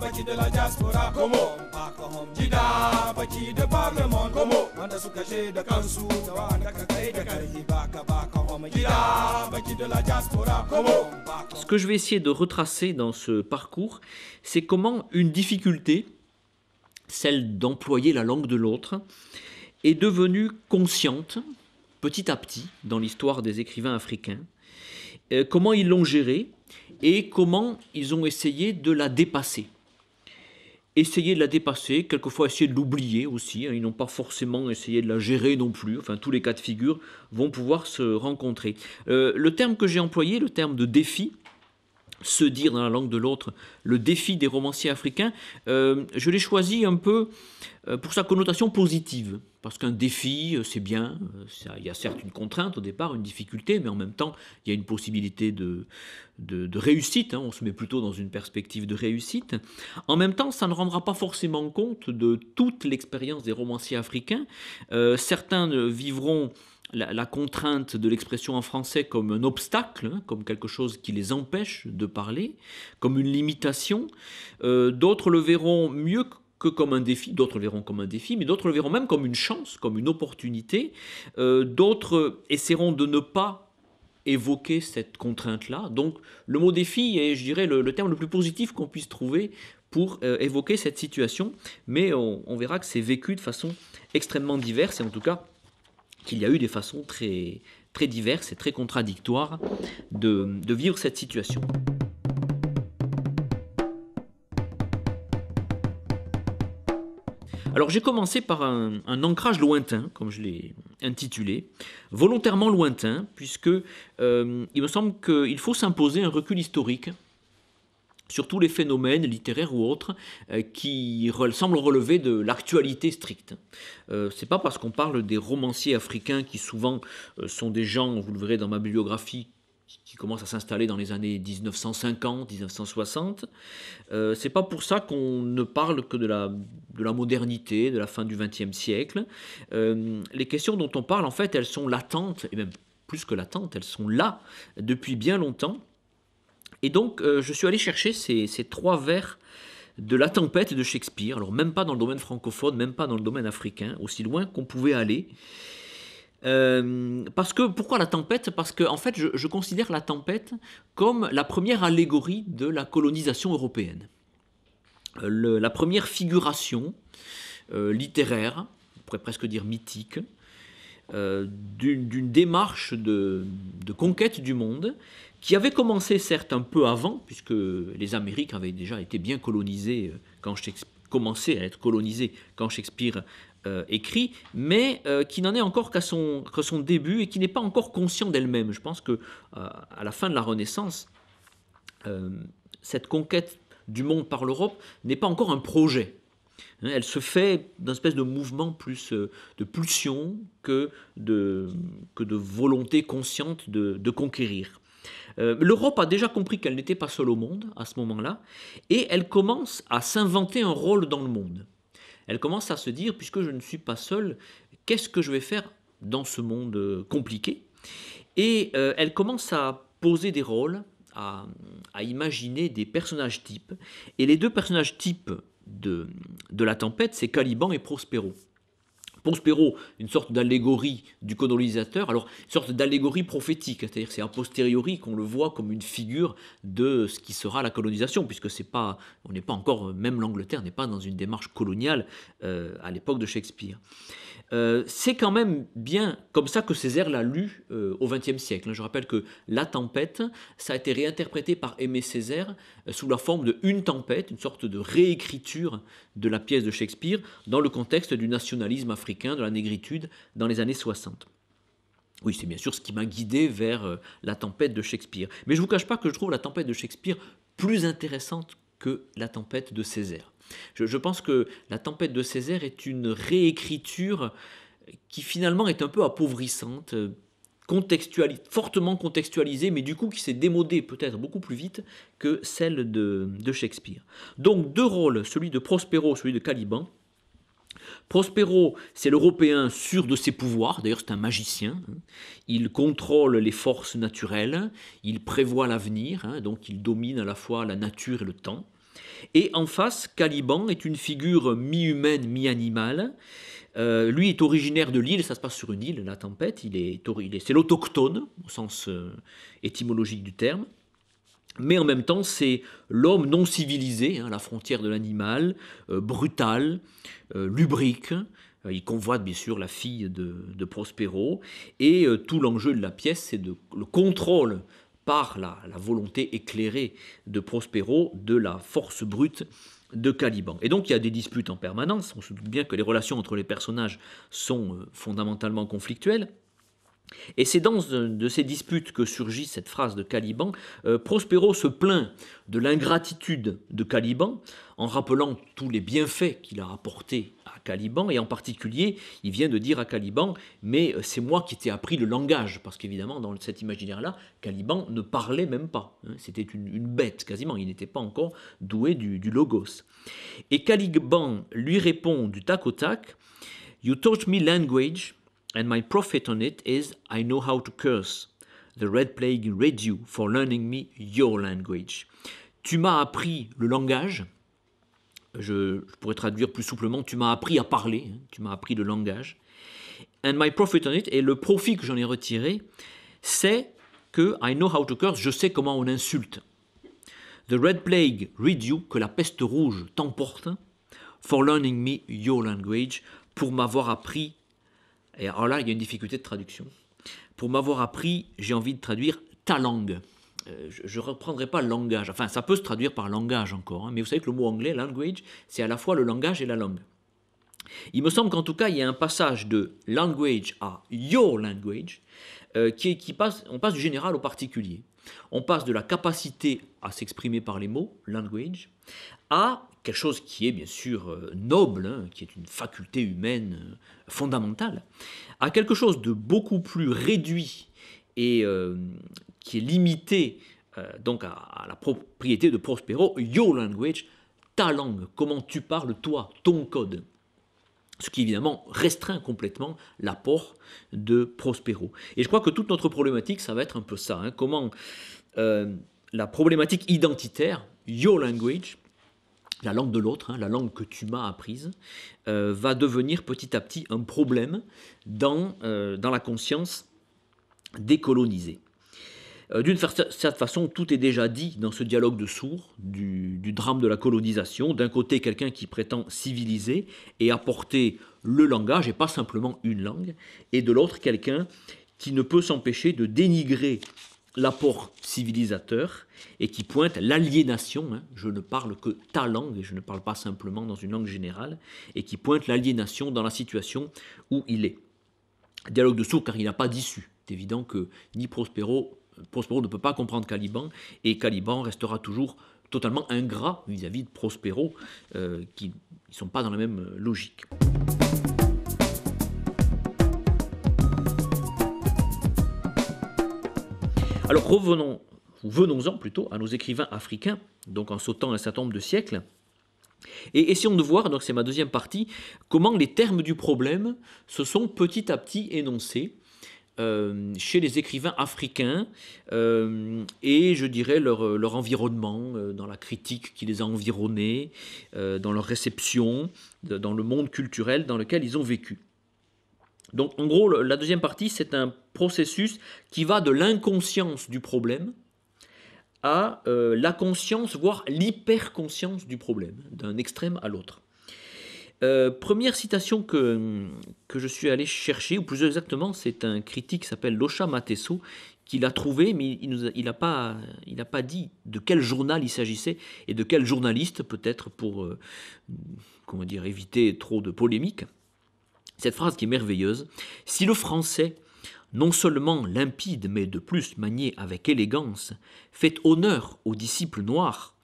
baki de la diaspora Como baka hom jida baki de parlement Como wanda suka je da kansu da wanda ka kai da karhi baka hom jida baki de la diaspora Como. Ce que je vais essayer de retracer dans ce parcours, c'est comment une difficulté, celle d'employer la langue de l'autre, est devenue consciente petit à petit dans l'histoire des écrivains africains, comment ils l'ont gérée et comment ils ont essayé de la dépasser. Essayer de la dépasser, quelquefois essayer de l'oublier aussi, ils n'ont pas forcément essayé de la gérer non plus, enfin tous les cas de figure vont pouvoir se rencontrer. Le terme que j'ai employé, le terme de défi, se dire dans la langue de l'autre, le défi des romanciers africains, je l'ai choisi un peu pour sa connotation positive, parce qu'un défi, c'est bien, il y a certes une contrainte au départ, une difficulté, mais en même temps, il y a une possibilité de réussite, on se met plutôt dans une perspective de réussite. En même temps, ça ne rendra pas forcément compte de toute l'expérience des romanciers africains. Certains vivront la contrainte de l'expression en français comme un obstacle, comme quelque chose qui les empêche de parler, comme une limitation. D'autres le verront mieux que comme un défi, d'autres le verront comme un défi, mais d'autres le verront même comme une chance, comme une opportunité. D'autres essaieront de ne pas évoquer cette contrainte-là. Donc le mot défi est, je dirais, le terme le plus positif qu'on puisse trouver pour évoquer cette situation, mais on verra que c'est vécu de façon extrêmement diverse, et en tout cas qu'il y a eu des façons très, très diverses et très contradictoires de vivre cette situation. Alors j'ai commencé par un ancrage lointain, comme je l'ai intitulé, volontairement lointain, puisque il me semble qu'il faut s'imposer un recul historique sur tous les phénomènes littéraires ou autres qui semblent relever de l'actualité stricte. C'est pas parce qu'on parle des romanciers africains qui souvent sont des gens, vous le verrez dans ma bibliographie, qui commencent à s'installer dans les années 1950, 1960. C'est pas pour ça qu'on ne parle que de la modernité, de la fin du XXe siècle. Les questions dont on parle, en fait, elles sont latentes, et même plus que latentes, elles sont là depuis bien longtemps. Et donc, je suis allé chercher ces trois vers de La Tempête de Shakespeare, alors même pas dans le domaine francophone, même pas dans le domaine africain, aussi loin qu'on pouvait aller. Pourquoi La Tempête ? Parce que, en fait, je considère La Tempête comme la première allégorie de la colonisation européenne. La première figuration littéraire, on pourrait presque dire mythique, d'une démarche de conquête du monde, qui avait commencé certes un peu avant, puisque les Amériques avaient déjà été bien colonisées, commencé à être colonisées quand Shakespeare écrit, mais qui n'en est encore qu'à son début et qui n'est pas encore conscient d'elle-même. Je pense qu'à la fin de la Renaissance, cette conquête du monde par l'Europe n'est pas encore un projet. Elle se fait d'un espèce de mouvement plus de pulsion que de volonté consciente de conquérir. L'Europe a déjà compris qu'elle n'était pas seule au monde à ce moment-là, et elle commence à s'inventer un rôle dans le monde. Elle commence à se dire, puisque je ne suis pas seule, qu'est-ce que je vais faire dans ce monde compliqué ? Et elle commence à poser des rôles, à imaginer des personnages types. Et les deux personnages types de La Tempête, c'est Caliban et Prospero. Prospero, une sorte d'allégorie du colonisateur, alors une sorte d'allégorie prophétique, c'est-à-dire que c'est a posteriori qu'on le voit comme une figure de ce qui sera la colonisation, puisque on n'est pas encore, même l'Angleterre n'est pas dans une démarche coloniale à l'époque de Shakespeare. C'est quand même bien comme ça que Césaire l'a lu au XXe siècle. Je rappelle que La Tempête, ça a été réinterprété par Aimé Césaire sous la forme de Une tempête, une sorte de réécriture de la pièce de Shakespeare dans le contexte du nationalisme africain, de la négritude dans les années 60. Oui, c'est bien sûr ce qui m'a guidé vers La Tempête de Shakespeare. Mais je ne vous cache pas que je trouve La Tempête de Shakespeare plus intéressante que La Tempête de Césaire. Je pense que La Tempête de Césaire est une réécriture qui finalement est un peu appauvrissante, fortement contextualisée, mais du coup qui s'est démodée peut-être beaucoup plus vite que celle de Shakespeare. Donc deux rôles, celui de Prospero, celui de Caliban. Prospero, c'est l'Européen sûr de ses pouvoirs, d'ailleurs c'est un magicien, il contrôle les forces naturelles, il prévoit l'avenir, donc il domine à la fois la nature et le temps. Et en face, Caliban est une figure mi-humaine, mi-animale. Lui est originaire de l'île, ça se passe sur une île, la tempête, c'est l'autochtone, au sens étymologique du terme. Mais en même temps, c'est l'homme non civilisé, à la frontière de l'animal, brutal, lubrique. Il convoite bien sûr la fille de Prospero. Et tout l'enjeu de la pièce, c'est le contrôle par la volonté éclairée de Prospero de la force brute de Caliban. Et donc il y a des disputes en permanence. On se doute bien que les relations entre les personnages sont fondamentalement conflictuelles. Et c'est dans de ces disputes que surgit cette phrase de Caliban. Prospero se plaint de l'ingratitude de Caliban en rappelant tous les bienfaits qu'il a apportés à Caliban, et en particulier, il vient de dire à Caliban, mais c'est moi qui t'ai appris le langage, parce qu'évidemment, dans cet imaginaire-là, Caliban ne parlait même pas. C'était une bête, quasiment, il n'était pas encore doué du logos. Et Caliban lui répond du tac au tac, « You taught me language, and my profit on it is I know how to curse. The red plague read you for learning me your language. » Tu m'as appris le langage, je pourrais traduire plus souplement, tu m'as appris à parler, tu m'as appris le langage. And my profit on it, et le profit que j'en ai retiré, c'est que I know how to curse, je sais comment on insulte. The red plague read you, que la peste rouge t'emporte, for learning me your language, pour m'avoir appris. Et alors là, il y a une difficulté de traduction. Pour m'avoir appris, j'ai envie de traduire ta langue. Je ne reprendrai pas le langage. Enfin, ça peut se traduire par langage encore. Mais vous savez que le mot anglais, language, c'est à la fois le langage et la langue. Il me semble qu'en tout cas, il y a un passage de language à your language on passe du général au particulier. On passe de la capacité à s'exprimer par les mots, language, à quelque chose qui est bien sûr noble, qui est une faculté humaine fondamentale, à quelque chose de beaucoup plus réduit et qui est limité donc à la propriété de Prospero, your language, ta langue, comment tu parles toi, ton code. Ce qui évidemment restreint complètement l'apport de Prospero. Et je crois que toute notre problématique, ça va être un peu ça. Comment la problématique identitaire, your language, la langue de l'autre, la langue que tu m'as apprise, va devenir petit à petit un problème dans la conscience décolonisée. D'une certaine façon, tout est déjà dit dans ce dialogue de sourds du drame de la colonisation. D'un côté, quelqu'un qui prétend civiliser et apporter le langage, et pas simplement une langue, et de l'autre, quelqu'un qui ne peut s'empêcher de dénigrer l'apport civilisateur et qui pointe l'aliénation, je ne parle que ta langue, et je ne parle pas simplement dans une langue générale, et qui pointe l'aliénation dans la situation où il est. Dialogue de sourds car il n'a pas d'issue. C'est évident que ni Prospero ne peut pas comprendre Caliban, et Caliban restera toujours totalement ingrat vis-à-vis de Prospero, qui ne sont pas dans la même logique. Alors venons-en plutôt à nos écrivains africains, donc en sautant un certain nombre de siècles, et essayons de voir, donc c'est ma deuxième partie, comment les termes du problème se sont petit à petit énoncés chez les écrivains africains et je dirais leur environnement, dans la critique qui les a environnés, dans leur réception, dans le monde culturel dans lequel ils ont vécu. Donc en gros, la deuxième partie, c'est un processus qui va de l'inconscience du problème à la conscience, voire l'hyperconscience du problème, d'un extrême à l'autre. Première citation que je suis allé chercher, ou plus exactement, c'est un critique qui s'appelle Locha Matesso, qui l'a trouvé, mais il n'a pas dit de quel journal il s'agissait et de quel journaliste, peut-être pour éviter trop de polémiques. Cette phrase qui est merveilleuse. « Si le français, non seulement limpide, mais de plus manié avec élégance, fait honneur aux disciples noirs,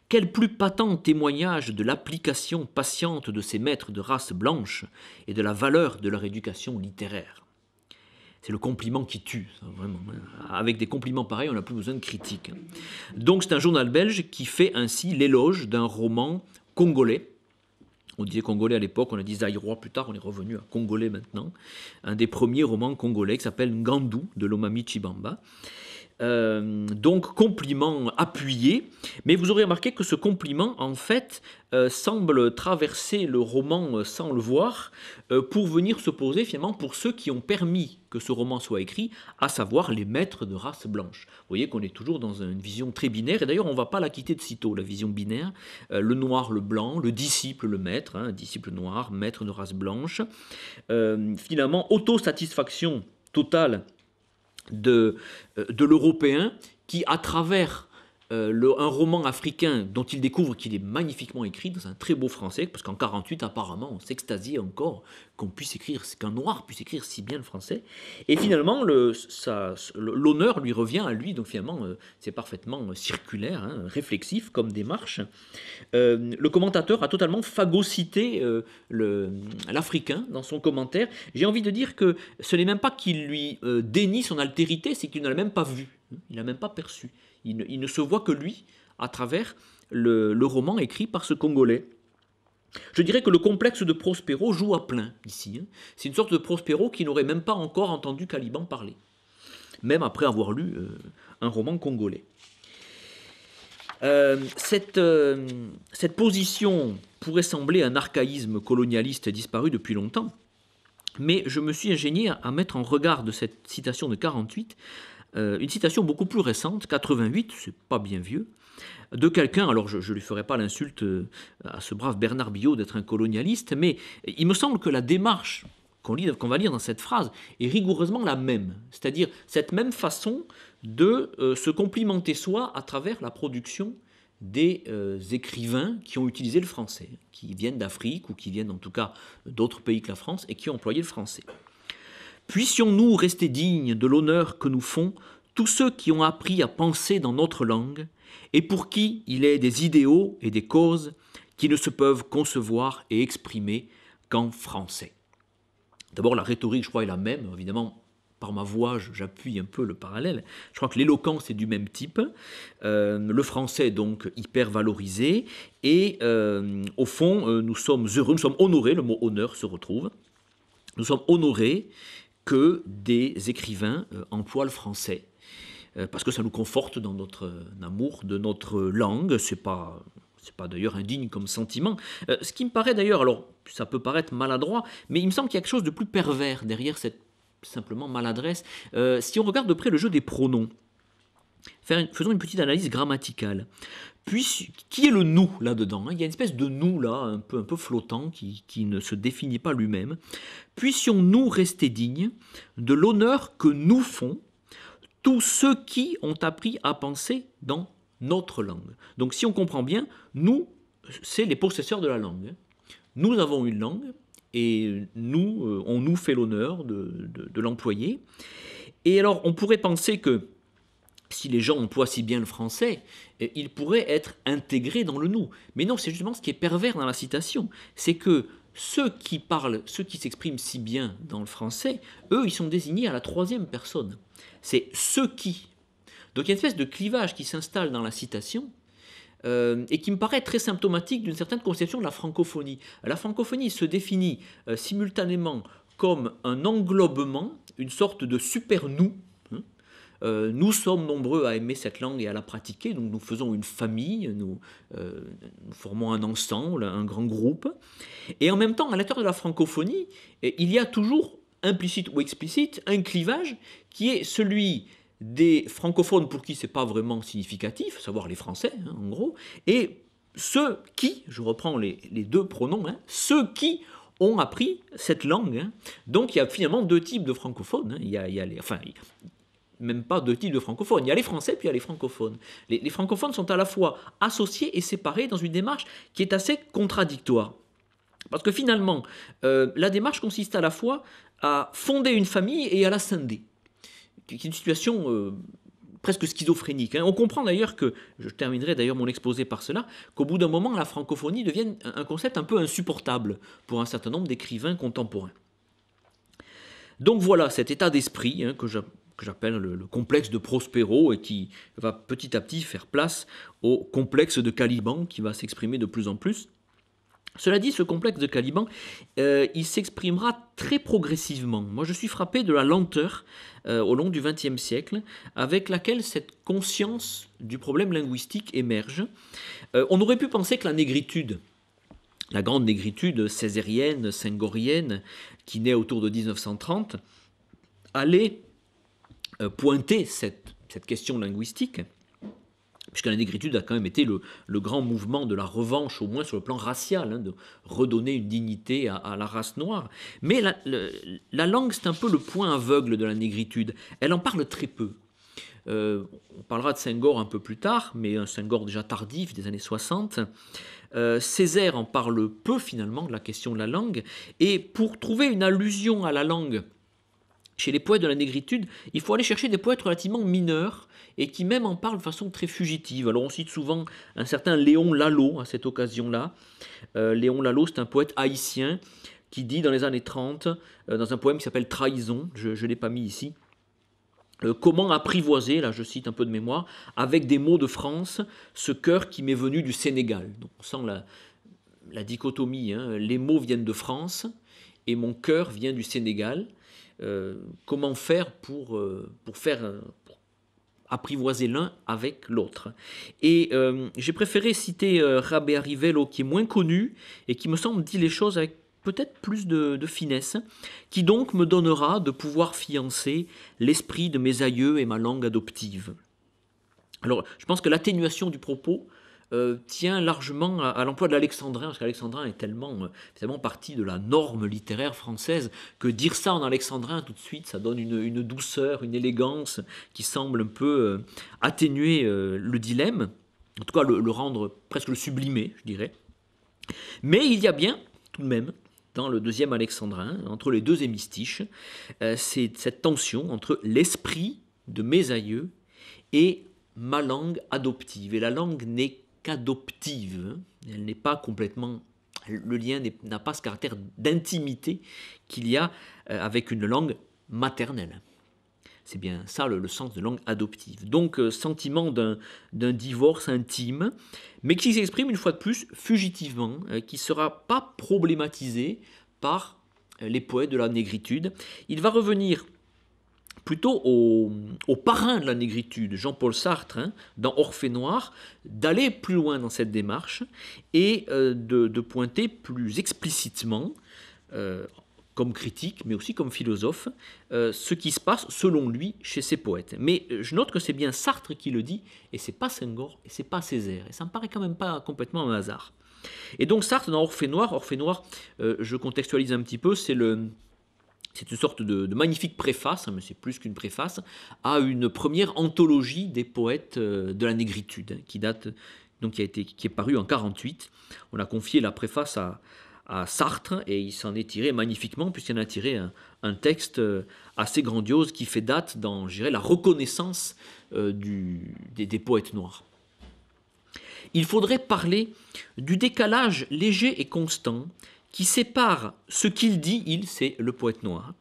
quel plus patent témoignage de l'application patiente de ces maîtres de race blanche et de la valeur de leur éducation littéraire. » C'est le compliment qui tue, ça, vraiment. Avec des compliments pareils, on n'a plus besoin de critique. Donc c'est un journal belge qui fait ainsi l'éloge d'un roman congolais. On disait congolais à l'époque, on a dit zaïrois plus tard, on est revenu à congolais maintenant. Un des premiers romans congolais qui s'appelle Ngandou de Lomami Tshibamba. Donc compliment appuyé, mais vous aurez remarqué que ce compliment en fait semble traverser le roman sans le voir pour venir se poser finalement pour ceux qui ont permis que ce roman soit écrit, à savoir les maîtres de race blanche. Vous voyez qu'on est toujours dans une vision très binaire, et d'ailleurs on ne va pas la quitter de sitôt, la vision binaire, le noir, le blanc, le disciple, le maître, disciple noir, maître de race blanche. Finalement, autosatisfaction totale de l'Européen qui, à travers un roman africain dont il découvre qu'il est magnifiquement écrit dans un très beau français, parce qu'en 48 apparemment on s'extasiait encore qu'un noir puisse écrire si bien le français, et finalement l'honneur lui revient à lui, donc finalement c'est parfaitement circulaire, réflexif comme démarche. Le commentateur a totalement phagocyté l'Africain dans son commentaire. J'ai envie de dire que ce n'est même pas qu'il lui dénie son altérité, c'est qu'il ne l'a même pas vu, il n'a même pas perçu. Il ne se voit que lui à travers le roman écrit par ce Congolais. Je dirais que le complexe de Prospero joue à plein ici. C'est une sorte de Prospero qui n'aurait même pas encore entendu Caliban parler, même après avoir lu un roman congolais. Cette position pourrait sembler un archaïsme colonialiste disparu depuis longtemps, mais je me suis ingénié à mettre en regard de cette citation de 48 une citation beaucoup plus récente, 88, c'est pas bien vieux, de quelqu'un, alors je ne lui ferai pas l'insulte à ce brave Bernard Biot d'être un colonialiste, mais il me semble que la démarche qu'on va lire dans cette phrase est rigoureusement la même, c'est-à-dire cette même façon de se complimenter soi à travers la production des écrivains qui ont utilisé le français, qui viennent d'Afrique ou qui viennent en tout cas d'autres pays que la France et qui ont employé le français. Puissions-nous rester dignes de l'honneur que nous font tous ceux qui ont appris à penser dans notre langue et pour qui il est des idéaux et des causes qui ne se peuvent concevoir et exprimer qu'en français. D'abord, la rhétorique, je crois, est la même. Évidemment, par ma voix, j'appuie un peu le parallèle. Je crois que l'éloquence est du même type. Le français est donc hyper valorisé. Et au fond, nous sommes heureux, nous sommes honorés, le mot honneur se retrouve. Nous sommes honorés que des écrivains emploient le français, parce que ça nous conforte dans notre amour de notre langue. C'est pas d'ailleurs indigne comme sentiment. Ce qui me paraît d'ailleurs, alors ça peut paraître maladroit, mais il me semble qu'il y a quelque chose de plus pervers derrière cette simplement maladresse. Si on regarde de près le jeu des pronoms, faisons une petite analyse grammaticale. Puis, qui est le nous là-dedans? Il y a une espèce de nous là, un peu flottant, qui ne se définit pas lui-même. Puissions-nous rester dignes de l'honneur que nous font tous ceux qui ont appris à penser dans notre langue. Donc si on comprend bien, nous, c'est les possesseurs de la langue. Nous avons une langue et nous, on nous fait l'honneur de l'employer. Et alors, on pourrait penser que si les gens emploient si bien le français, il pourrait être intégré dans le nous. Mais non, c'est justement ce qui est pervers dans la citation. C'est que ceux qui parlent, ceux qui s'expriment si bien dans le français, eux, ils sont désignés à la troisième personne. C'est ceux qui. Donc il y a une espèce de clivage qui s'installe dans la citation et qui me paraît très symptomatique d'une certaine conception de la francophonie. La francophonie se définit simultanément comme un englobement, une sorte de super-nous. Nous sommes nombreux à aimer cette langue et à la pratiquer, donc nous faisons une famille, nous formons un ensemble, un grand groupe. Et en même temps, à l'intérieur de la francophonie, il y a toujours, implicite ou explicite, un clivage qui est celui des francophones pour qui ce n'est pas vraiment significatif, à savoir les Français, en gros, et ceux qui, je reprends les deux pronoms, ceux qui ont appris cette langue. Donc il y a finalement deux types de francophones. Même pas deux types de francophones. Il y a les Français, puis il y a les francophones. Les francophones sont à la fois associés et séparés dans une démarche qui est assez contradictoire. Parce que finalement, la démarche consiste à la fois à fonder une famille et à la scinder. Qui est une situation presque schizophrénique. On comprend d'ailleurs que, je terminerai d'ailleurs mon exposé par cela, qu'au bout d'un moment, la francophonie devienne un concept un peu insupportable pour un certain nombre d'écrivains contemporains. Donc voilà cet état d'esprit que j'appelle le complexe de Prospero et qui va petit à petit faire place au complexe de Caliban qui va s'exprimer de plus en plus. Cela dit, ce complexe de Caliban, il s'exprimera très progressivement. Moi, je suis frappé de la lenteur au long du XXe siècle avec laquelle cette conscience du problème linguistique émerge. On aurait pu penser que la négritude, la grande négritude césarienne, senghorienne, qui naît autour de 1930, allait pointer cette question linguistique, puisque la négritude a quand même été le grand mouvement de la revanche, au moins sur le plan racial, hein, de redonner une dignité à la race noire. Mais la langue, c'est un peu le point aveugle de la négritude. Elle en parle très peu. On parlera de Senghor un peu plus tard, mais un Senghor déjà tardif, des années 60. Césaire en parle peu, finalement, de la question de la langue. Et pour trouver une allusion à la langue chez les poètes de la négritude, il faut aller chercher des poètes relativement mineurs et qui même en parlent de façon très fugitive. Alors on cite souvent un certain Léon Lalo à cette occasion-là. Léon Lalo, c'est un poète haïtien qui dit dans les années 30, dans un poème qui s'appelle Trahison, je ne l'ai pas mis ici, comment apprivoiser, là je cite un peu de mémoire, avec des mots de France, ce cœur qui m'est venu du Sénégal. Donc on sent la dichotomie, hein. Les mots viennent de France et mon cœur vient du Sénégal. Comment faire pour apprivoiser l'un avec l'autre. Et j'ai préféré citer Rabea Rivello, qui est moins connu et qui me semble dit les choses avec peut-être plus de finesse, qui donc me donnera de pouvoir fiancer l'esprit de mes aïeux et ma langue adoptive. Alors, je pense que l'atténuation du propos tient largement à l'emploi de l'alexandrin, parce qu'alexandrin est tellement partie de la norme littéraire française que dire ça en alexandrin tout de suite, ça donne une douceur, une élégance qui semble un peu atténuer le dilemme, en tout cas le rendre presque le sublimer, je dirais. Mais il y a bien, tout de même, dans le deuxième alexandrin, entre les deux hémistiches, c'est cette tension entre l'esprit de mes aïeux et ma langue adoptive. Et la langue n'est qu'adoptive, elle n'est pas complètement, le lien n'a pas ce caractère d'intimité qu'il y a avec une langue maternelle. C'est bien ça le sens de langue adoptive. Donc sentiment d'un divorce intime, mais qui s'exprime une fois de plus fugitivement, qui ne sera pas problématisé par les poètes de la négritude. Il va revenir plutôt au parrain de la négritude, Jean-Paul Sartre, hein, dans Orphée Noire, d'aller plus loin dans cette démarche et de pointer plus explicitement, comme critique, mais aussi comme philosophe, ce qui se passe, selon lui, chez ces poètes. Mais je note que c'est bien Sartre qui le dit, et c'est pas Senghor, et c'est pas Césaire, et ça me paraît quand même pas complètement un hasard. Et donc Sartre, dans Orphée Noire, je contextualise un petit peu, c'est une sorte de magnifique préface, hein, mais c'est plus qu'une préface, à une première anthologie des poètes de la négritude, hein, qui est parue en 1948. On a confié la préface à Sartre et il s'en est tiré magnifiquement puisqu'il en a tiré un texte assez grandiose qui fait date dans, je dirais, la reconnaissance des poètes noirs. Il faudrait parler du décalage léger et constant qui sépare ce qu'il dit, c'est le poète noir,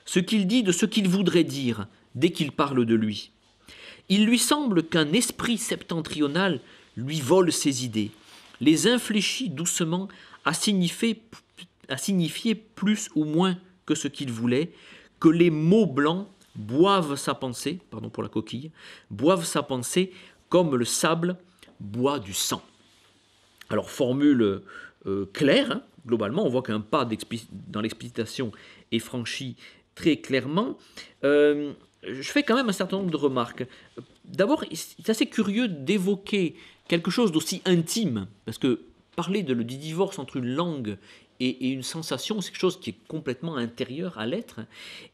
ce qu'il dit de ce qu'il voudrait dire dès qu'il parle de lui. Il lui semble qu'un esprit septentrional lui vole ses idées, les infléchit doucement à signifier plus ou moins que ce qu'il voulait, que les mots blancs boivent sa pensée, pardon pour la coquille, boivent sa pensée comme le sable boit du sang. Alors, formule claire, hein, globalement, on voit qu'un pas dans l'explicitation est franchi très clairement. Je fais quand même un certain nombre de remarques. D'abord, c'est assez curieux d'évoquer quelque chose d'aussi intime, parce que parler du divorce entre une langue et une sensation, c'est quelque chose qui est complètement intérieur à l'être.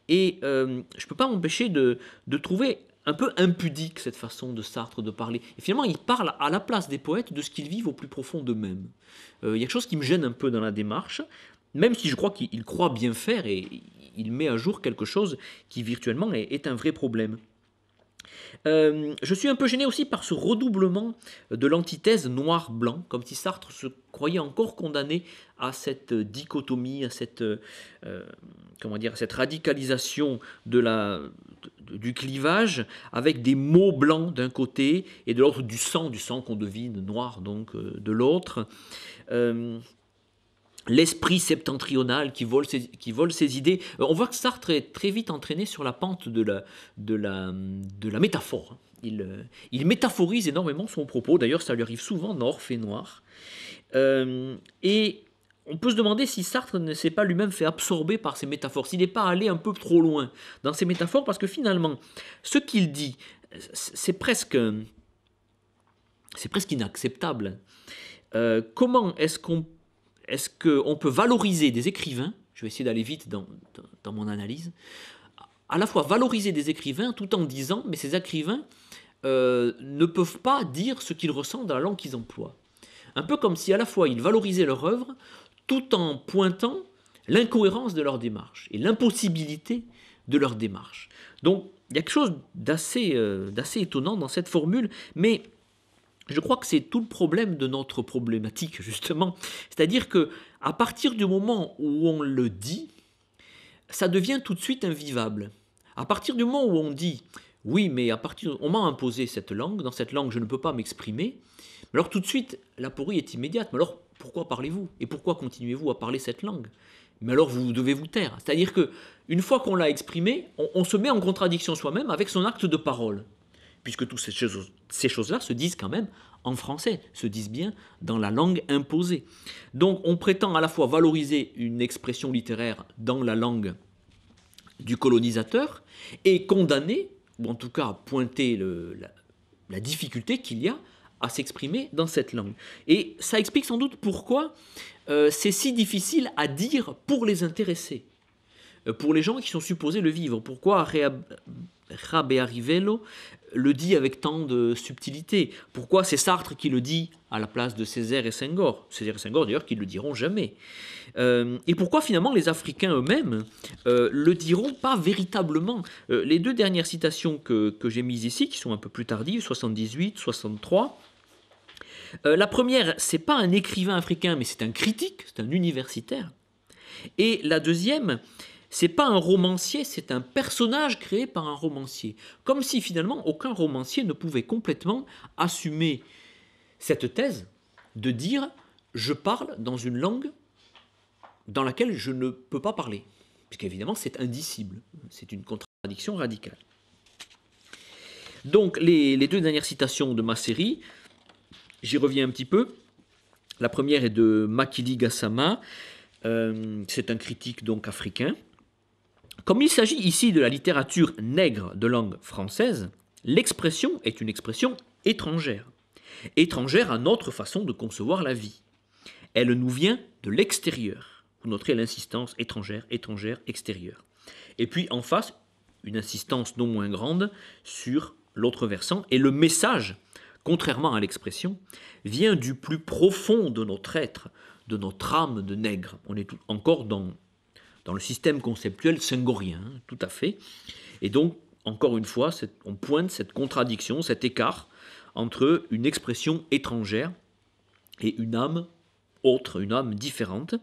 Et je ne peux pas m'empêcher de trouver un peu impudique cette façon de Sartre de parler. Et finalement, il parle à la place des poètes de ce qu'ils vivent au plus profond d'eux-mêmes. Il y a quelque chose qui me gêne un peu dans la démarche, même si je crois qu'il croit bien faire et il met à jour quelque chose qui virtuellement est un vrai problème. Je suis un peu gêné aussi par ce redoublement de l'antithèse noir-blanc, comme si Sartre se croyait encore condamné à cette dichotomie, à cette radicalisation du clivage, avec des mots blancs d'un côté et de l'autre du sang qu'on devine noir donc de l'autre. l'esprit septentrional qui vole ses idées. On voit que Sartre est très vite entraîné sur la pente de la métaphore. Il métaphorise énormément son propos, d'ailleurs ça lui arrive souvent dans Orphée Noir. Et on peut se demander si Sartre ne s'est pas lui-même fait absorber par ces métaphores, s'il n'est pas allé un peu trop loin dans ces métaphores, parce que finalement, ce qu'il dit, c'est presque inacceptable. Comment est-ce qu'on peut valoriser des écrivains, je vais essayer d'aller vite dans mon analyse, à la fois valoriser des écrivains tout en disant, mais ces écrivains ne peuvent pas dire ce qu'ils ressentent dans la langue qu'ils emploient. Un peu comme si à la fois ils valorisaient leur œuvre, tout en pointant l'incohérence de leur démarche et l'impossibilité de leur démarche. Donc il y a quelque chose d'assez étonnant dans cette formule, mais je crois que c'est tout le problème de notre problématique, justement. C'est-à-dire qu'à partir du moment où on le dit, ça devient tout de suite invivable. À partir du moment où on dit « oui, mais on m'a imposé cette langue, dans cette langue je ne peux pas m'exprimer », alors tout de suite l'aporie est immédiate. Mais alors pourquoi parlez-vous? Et pourquoi continuez-vous à parler cette langue? Mais alors vous devez vous taire. C'est-à-dire qu'une fois qu'on l'a exprimé, on se met en contradiction soi-même avec son acte de parole. Puisque toutes ces choses-là se disent quand même en français, se disent bien dans la langue imposée. Donc on prétend à la fois valoriser une expression littéraire dans la langue du colonisateur et condamner, ou en tout cas pointer la difficulté qu'il y a à s'exprimer dans cette langue. Et ça explique sans doute pourquoi c'est si difficile à dire pour les intéressés, pour les gens qui sont supposés le vivre. Pourquoi Rabear Rivelo le dit avec tant de subtilité? Pourquoi c'est Sartre qui le dit à la place de Césaire et Senghor? Césaire et Senghor d'ailleurs qui ne le diront jamais. Et pourquoi finalement les Africains eux-mêmes le diront pas véritablement? Les deux dernières citations que j'ai mises ici, qui sont un peu plus tardives, 78, 63, la première, c'est pas un écrivain africain, mais c'est un critique, c'est un universitaire. Et la deuxième, c'est pas un romancier, c'est un personnage créé par un romancier. Comme si finalement aucun romancier ne pouvait complètement assumer cette thèse de dire « je parle dans une langue dans laquelle je ne peux pas parler ». Puisqu'évidemment c'est indicible, c'est une contradiction radicale. Donc les deux dernières citations de ma série, j'y reviens un petit peu. La première est de Makili Gassama, c'est un critique donc africain. Comme il s'agit ici de la littérature nègre de langue française, l'expression est une expression étrangère. Étrangère à notre façon de concevoir la vie. Elle nous vient de l'extérieur. Vous noterez l'insistance étrangère, étrangère, extérieure. Et puis en face, une insistance non moins grande sur l'autre versant. Et le message, contrairement à l'expression, vient du plus profond de notre être, de notre âme de nègre. On est encore dans le système conceptuel senghorien, tout à fait. Et donc, encore une fois, on pointe cette contradiction, cet écart entre une expression étrangère et une âme autre, une âme différente.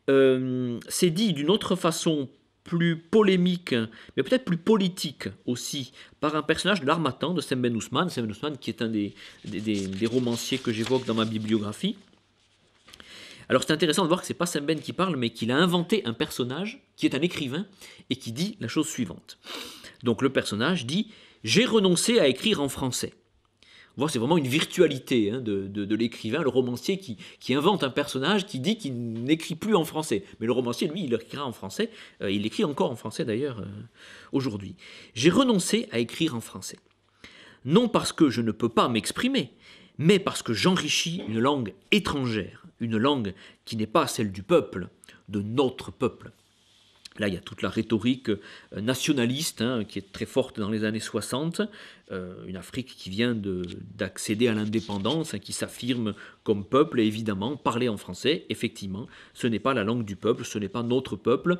C'est dit d'une autre façon plus polémique, mais peut-être plus politique aussi, par un personnage de l'Harmattan de Sembène Ousmane. Sembène Ousmane qui est un des romanciers que j'évoque dans ma bibliographie. Alors c'est intéressant de voir que ce n'est pas Sembène qui parle, mais qu'il a inventé un personnage qui est un écrivain et qui dit la chose suivante. Donc le personnage dit « J'ai renoncé à écrire en français ». Vous voyez, c'est vraiment une virtualité de l'écrivain, le romancier qui invente un personnage qui dit qu'il n'écrit plus en français. Mais le romancier, lui, il écrira en français, il écrit encore en français d'ailleurs aujourd'hui. « J'ai renoncé à écrire en français. Non parce que je ne peux pas m'exprimer, mais parce que j'enrichis une langue étrangère, une langue qui n'est pas celle du peuple, de notre peuple. » Là, il y a toute la rhétorique nationaliste qui est très forte dans les années 60, une Afrique qui vient d'accéder à l'indépendance, qui s'affirme comme peuple, et évidemment, parler en français, effectivement, ce n'est pas la langue du peuple, ce n'est pas notre peuple.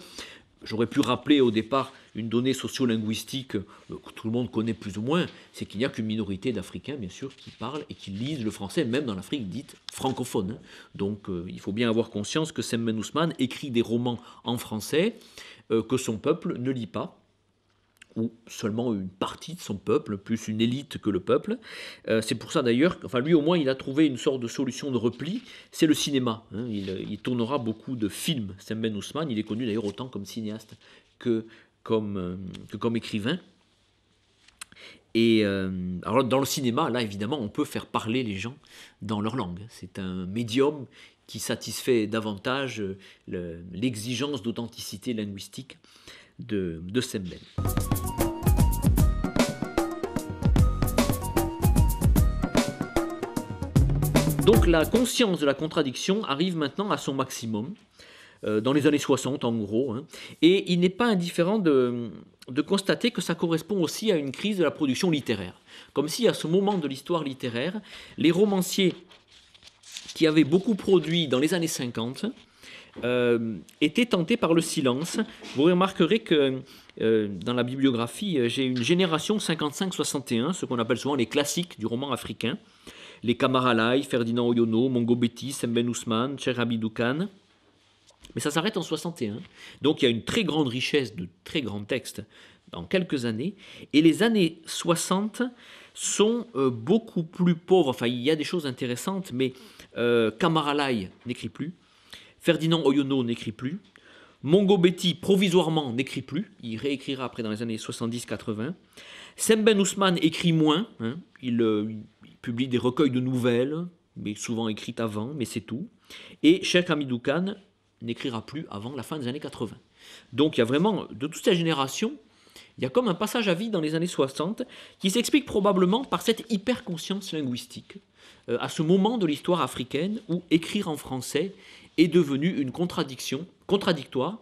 J'aurais pu rappeler au départ une donnée sociolinguistique que tout le monde connaît plus ou moins, c'est qu'il n'y a qu'une minorité d'Africains, bien sûr, qui parlent et qui lisent le français, même dans l'Afrique dite francophone. Donc il faut bien avoir conscience que Sembène Ousmane écrit des romans en français que son peuple ne lit pas, ou seulement une partie de son peuple, plus une élite que le peuple. C'est pour ça d'ailleurs, enfin lui au moins il a trouvé une sorte de solution de repli, c'est le cinéma. Hein. Il tournera beaucoup de films, Sembène Ousmane, il est connu d'ailleurs autant comme cinéaste que comme écrivain. Et alors dans le cinéma, là évidemment, on peut faire parler les gens dans leur langue. C'est un médium qui satisfait davantage l'exigence d'authenticité linguistique de Sembène. Donc la conscience de la contradiction arrive maintenant à son maximum, dans les années 60 en gros, hein, et il n'est pas indifférent de constater que ça correspond aussi à une crise de la production littéraire. Comme si à ce moment de l'histoire littéraire, les romanciers qui avaient beaucoup produit dans les années 50 étaient tentés par le silence. Vous remarquerez que dans la bibliographie, j'ai une génération 55-61, ce qu'on appelle souvent les classiques du roman africain, les Kamaralai, Ferdinand Oyono, Mongo Betty, Sembène Ousmane, Cheikh Hamidou Kane. Mais ça s'arrête en 61. Donc il y a une très grande richesse de très grands textes dans quelques années. Et les années 60 sont beaucoup plus pauvres. Enfin, il y a des choses intéressantes, mais Kamaralai n'écrit plus. Ferdinand Oyono n'écrit plus. Mongo Betty, provisoirement, n'écrit plus. Il réécrira après dans les années 70-80. Sembène Ousmane écrit moins. Hein. Il publie des recueils de nouvelles, mais souvent écrites avant, mais c'est tout. Et Cheikh Hamidou Kane n'écrira plus avant la fin des années 80. Donc il y a vraiment, de toute cette génération, il y a comme un passage à vide dans les années 60 qui s'explique probablement par cette hyper-conscience linguistique, à ce moment de l'histoire africaine où écrire en français est devenu une contradictoire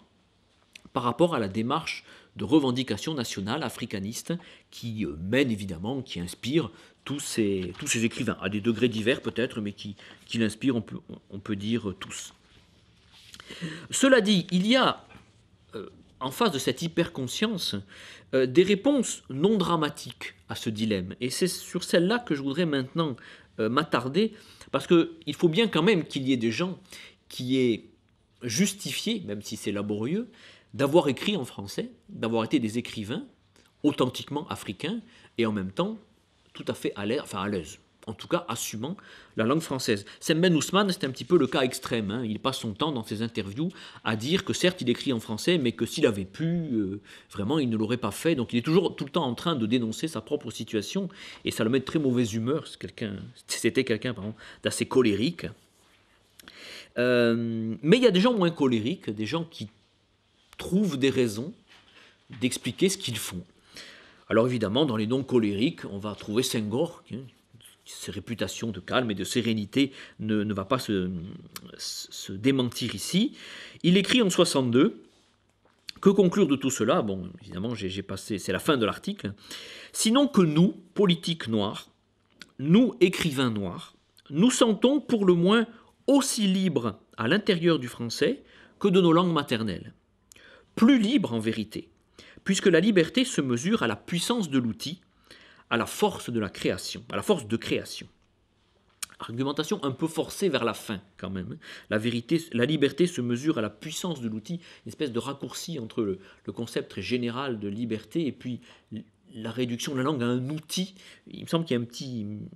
par rapport à la démarche de revendication nationale africaniste qui mène évidemment, qui inspire tous ces écrivains, à des degrés divers peut-être, mais qui l'inspirent, on peut dire, tous. Cela dit, il y a, en face de cette hyperconscience, des réponses non dramatiques à ce dilemme. Et c'est sur celle-là que je voudrais maintenant m'attarder, parce qu'il faut bien quand même qu'il y ait des gens qui aient justifié, même si c'est laborieux, d'avoir écrit en français, d'avoir été des écrivains authentiquement africains, et en même temps tout à fait à l'aise. En tout cas assumant la langue française. Sembène Ousmane, c'est un petit peu le cas extrême. Hein. Il passe son temps dans ses interviews à dire que certes il écrit en français, mais que s'il avait pu, vraiment il ne l'aurait pas fait. Donc il est toujours tout le temps en train de dénoncer sa propre situation, et ça le met de très mauvaise humeur. C'était quelqu'un d'assez colérique. Mais il y a des gens moins colériques, des gens qui trouvent des raisons d'expliquer ce qu'ils font. Alors évidemment, dans les non-colériques, on va trouver Senghor, hein. Ses réputations de calme et de sérénité ne va pas se démentir ici. Il écrit en 62, que conclure de tout cela? Bon, évidemment, j'ai passé, c'est la fin de l'article. Sinon que nous, politiques noirs, nous, écrivains noirs, nous sentons pour le moins aussi libres à l'intérieur du français que de nos langues maternelles. Plus libres en vérité, puisque la liberté se mesure à la puissance de l'outil, à la force de la création, à la force de création. Argumentation un peu forcée vers la fin quand même. La liberté se mesure à la puissance de l'outil, une espèce de raccourci entre le concept très général de liberté et puis la réduction de la langue à un outil. Il me semble qu'il y a une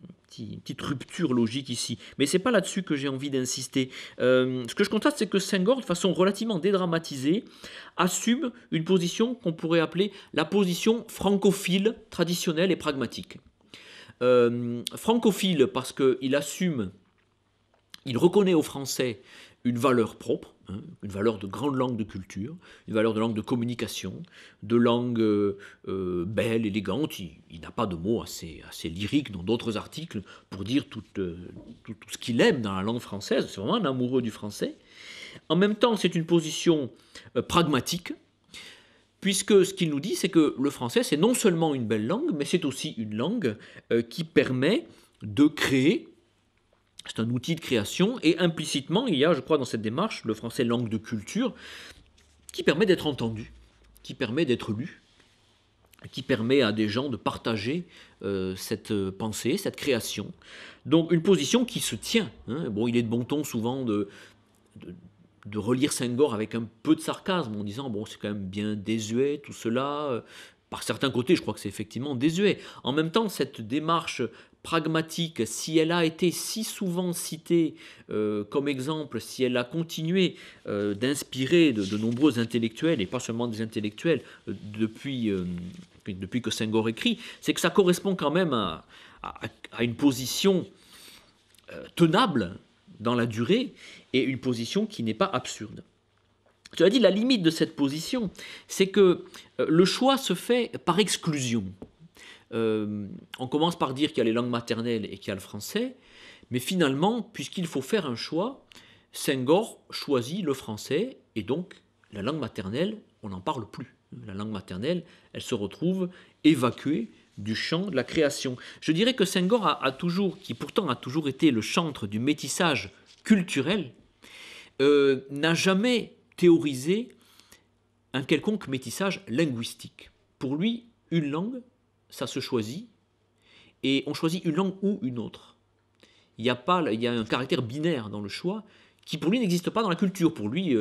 petite rupture logique ici. Mais ce n'est pas là-dessus que j'ai envie d'insister. Ce que je constate, c'est que Senghor, de façon relativement dédramatisée, assume une position qu'on pourrait appeler la position francophile, traditionnelle et pragmatique. Francophile parce qu'il assume, il reconnaît aux Français une valeur propre, hein, une valeur de grande langue de culture, une valeur de langue de communication, de langue belle, élégante. Il n'a pas de mots assez lyriques dans d'autres articles pour dire tout ce qu'il aime dans la langue française. C'est vraiment un amoureux du français. En même temps, c'est une position pragmatique, puisque ce qu'il nous dit, c'est que le français, c'est non seulement une belle langue, mais c'est aussi une langue qui permet de créer. C'est un outil de création, et implicitement, il y a, je crois, dans cette démarche, le français langue de culture, qui permet d'être entendu, qui permet d'être lu, qui permet à des gens de partager cette pensée, cette création. Donc une position qui se tient. Hein. Bon, il est de bon ton souvent de relire Senghor avec un peu de sarcasme, en disant, bon, c'est quand même bien désuet, tout cela, par certains côtés, je crois que c'est effectivement désuet. En même temps, cette démarche pragmatique, si elle a été si souvent citée comme exemple, si elle a continué d'inspirer de nombreux intellectuels, et pas seulement des intellectuels, depuis que Senghor écrit, c'est que ça correspond quand même à une position tenable dans la durée et une position qui n'est pas absurde. Cela dit, la limite de cette position, c'est que le choix se fait par exclusion. On commence par dire qu'il y a les langues maternelles et qu'il y a le français, mais finalement, puisqu'il faut faire un choix, Senghor choisit le français, et donc la langue maternelle, on n'en parle plus. La langue maternelle, elle se retrouve évacuée du champ de la création. Je dirais que Senghor qui pourtant a toujours été le chantre du métissage culturel, n'a jamais théorisé un quelconque métissage linguistique. Pour lui, une langue, ça se choisit, et on choisit une langue ou une autre. Il y a un caractère binaire dans le choix qui pour lui n'existe pas dans la culture. Pour lui,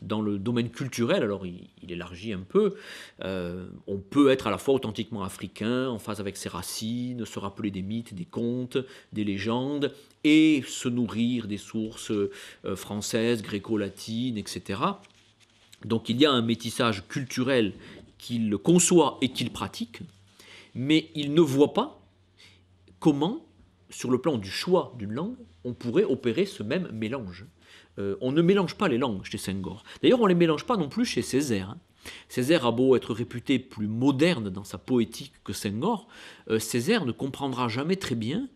dans le domaine culturel, alors il élargit un peu, on peut être à la fois authentiquement africain, en phase avec ses racines, se rappeler des mythes, des contes, des légendes, et se nourrir des sources françaises, gréco-latines, etc. Donc il y a un métissage culturel qu'il conçoit et qu'il pratique, mais il ne voit pas comment, sur le plan du choix d'une langue, on pourrait opérer ce même mélange. On ne mélange pas les langues chez Senghor. D'ailleurs, on ne les mélange pas non plus chez Césaire. Césaire a beau être réputé plus moderne dans sa poétique que Senghor, Césaire ne comprendra jamais très bien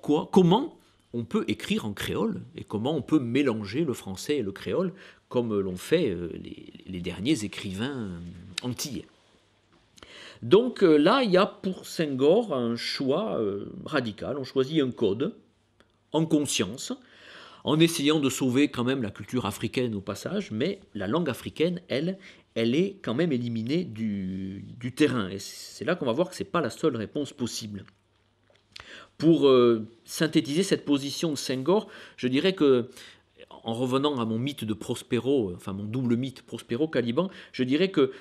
comment on peut écrire en créole et comment on peut mélanger le français et le créole comme l'ont fait les derniers écrivains antillais. Donc là, il y a pour Senghor un choix radical. On choisit un code en conscience, en essayant de sauver quand même la culture africaine au passage, mais la langue africaine, elle est quand même éliminée du terrain. Et c'est là qu'on va voir que ce n'est pas la seule réponse possible. Pour synthétiser cette position de Senghor, je dirais que, en revenant à mon mythe de Prospero, enfin mon double mythe Prospero-Caliban, je dirais que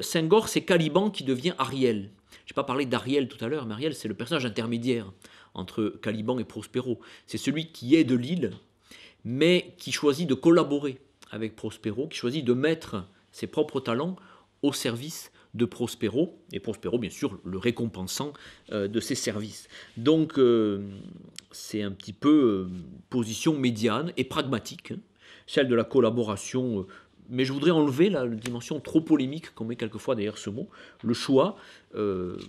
Senghor, c'est Caliban qui devient Ariel. Je n'ai pas parlé d'Ariel tout à l'heure, mais Ariel, c'est le personnage intermédiaire entre Caliban et Prospero. C'est celui qui est de l'île, mais qui choisit de collaborer avec Prospero, qui choisit de mettre ses propres talents au service de Prospero, et Prospero, bien sûr, le récompensant de ses services. Donc, c'est un petit peu position médiane et pragmatique, celle de la collaboration, mais je voudrais enlever la dimension trop polémique qu'on met quelquefois derrière ce mot, le choix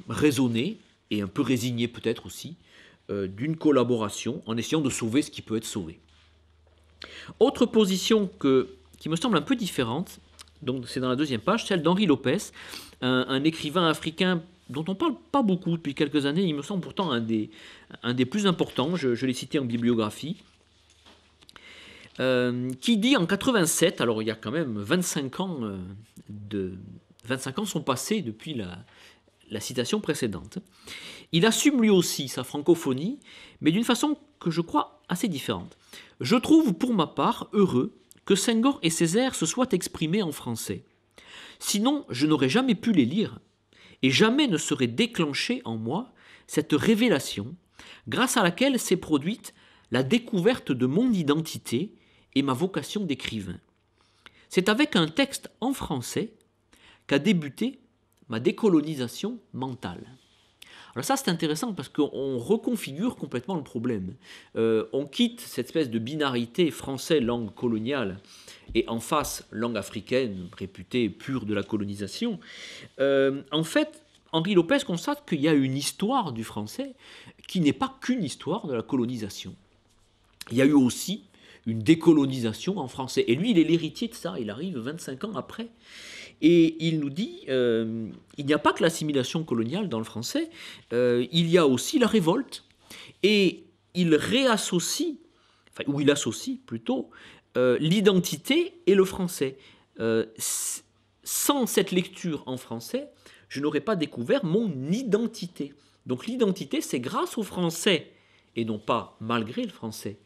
raisonné et un peu résigné peut-être aussi, d'une collaboration en essayant de sauver ce qui peut être sauvé. Autre position qui me semble un peu différente, donc c'est dans la deuxième page, celle d'Henri Lopez, un écrivain africain dont on ne parle pas beaucoup depuis quelques années, il me semble pourtant un des plus importants, je l'ai cité en bibliographie, qui dit en 87, alors il y a quand même 25 ans, 25 ans sont passés depuis la citation précédente. Il assume lui aussi sa francophonie, mais d'une façon que je crois assez différente. Je trouve pour ma part heureux que Senghor et Césaire se soient exprimés en français. Sinon, je n'aurais jamais pu les lire, et jamais ne serait déclenchée en moi cette révélation, grâce à laquelle s'est produite la découverte de mon identité et ma vocation d'écrivain. C'est avec un texte en français qu'a débuté ma décolonisation mentale. Alors ça, c'est intéressant parce qu'on reconfigure complètement le problème. On quitte cette espèce de binarité français, langue coloniale, et en face, langue africaine, réputée pure de la colonisation. En fait, Henri Lopez constate qu'il y a une histoire du français qui n'est pas qu'une histoire de la colonisation. Il y a eu aussi une décolonisation en français. Et lui, il est l'héritier de ça. Il arrive 25 ans après. Et il nous dit, il n'y a pas que l'assimilation coloniale dans le français, il y a aussi la révolte. Et il réassocie, ou il associe plutôt, l'identité et le français. Sans cette lecture en français, je n'aurais pas découvert mon identité. Donc l'identité, c'est grâce au français, et non pas malgré le français,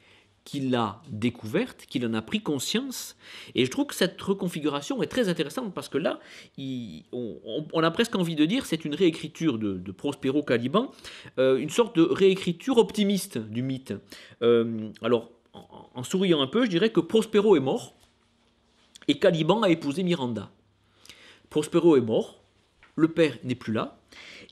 qu'il l'a découverte, qu'il en a pris conscience. Et je trouve que cette reconfiguration est très intéressante parce que là, on a presque envie de dire c'est une réécriture de Prospero Caliban, une sorte de réécriture optimiste du mythe. Alors, en souriant un peu, je dirais que Prospero est mort et Caliban a épousé Miranda. Prospero est mort, le père n'est plus là,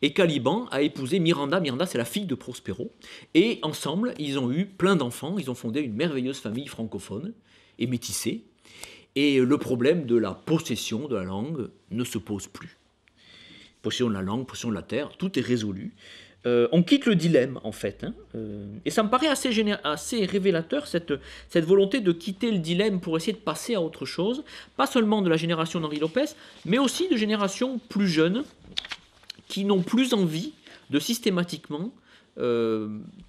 et Caliban a épousé Miranda. Miranda, c'est la fille de Prospero. Et ensemble, ils ont eu plein d'enfants. Ils ont fondé une merveilleuse famille francophone et métissée. Et le problème de la possession de la langue ne se pose plus. Possession de la langue, possession de la terre, tout est résolu. On quitte le dilemme, en fait. Et ça me paraît assez révélateur, cette volonté de quitter le dilemme pour essayer de passer à autre chose. Pas seulement de la génération d'Henri Lopez, mais aussi de générations plus jeunes, qui n'ont plus envie de systématiquement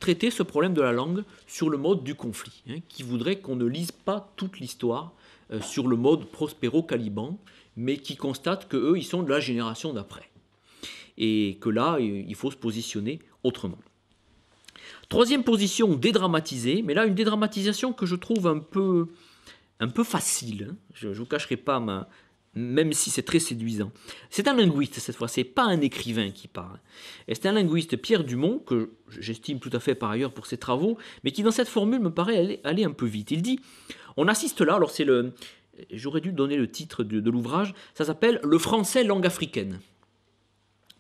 traiter ce problème de la langue sur le mode du conflit, qui voudraient qu'on ne lise pas toute l'histoire sur le mode Prospero-Caliban, mais qui constatent qu'eux, ils sont de la génération d'après. Et que là, il faut se positionner autrement. Troisième position, dédramatiser, mais là, une dédramatisation que je trouve un peu facile. Je ne vous cacherai pas même si c'est très séduisant. C'est un linguiste cette fois, c'est pas un écrivain qui parle. Et c'est un linguiste, Pierre Dumont, que j'estime tout à fait par ailleurs pour ses travaux, mais qui dans cette formule me paraît aller un peu vite. Il dit, on assiste là, alors j'aurais dû donner le titre de l'ouvrage, ça s'appelle « Le français langue africaine ».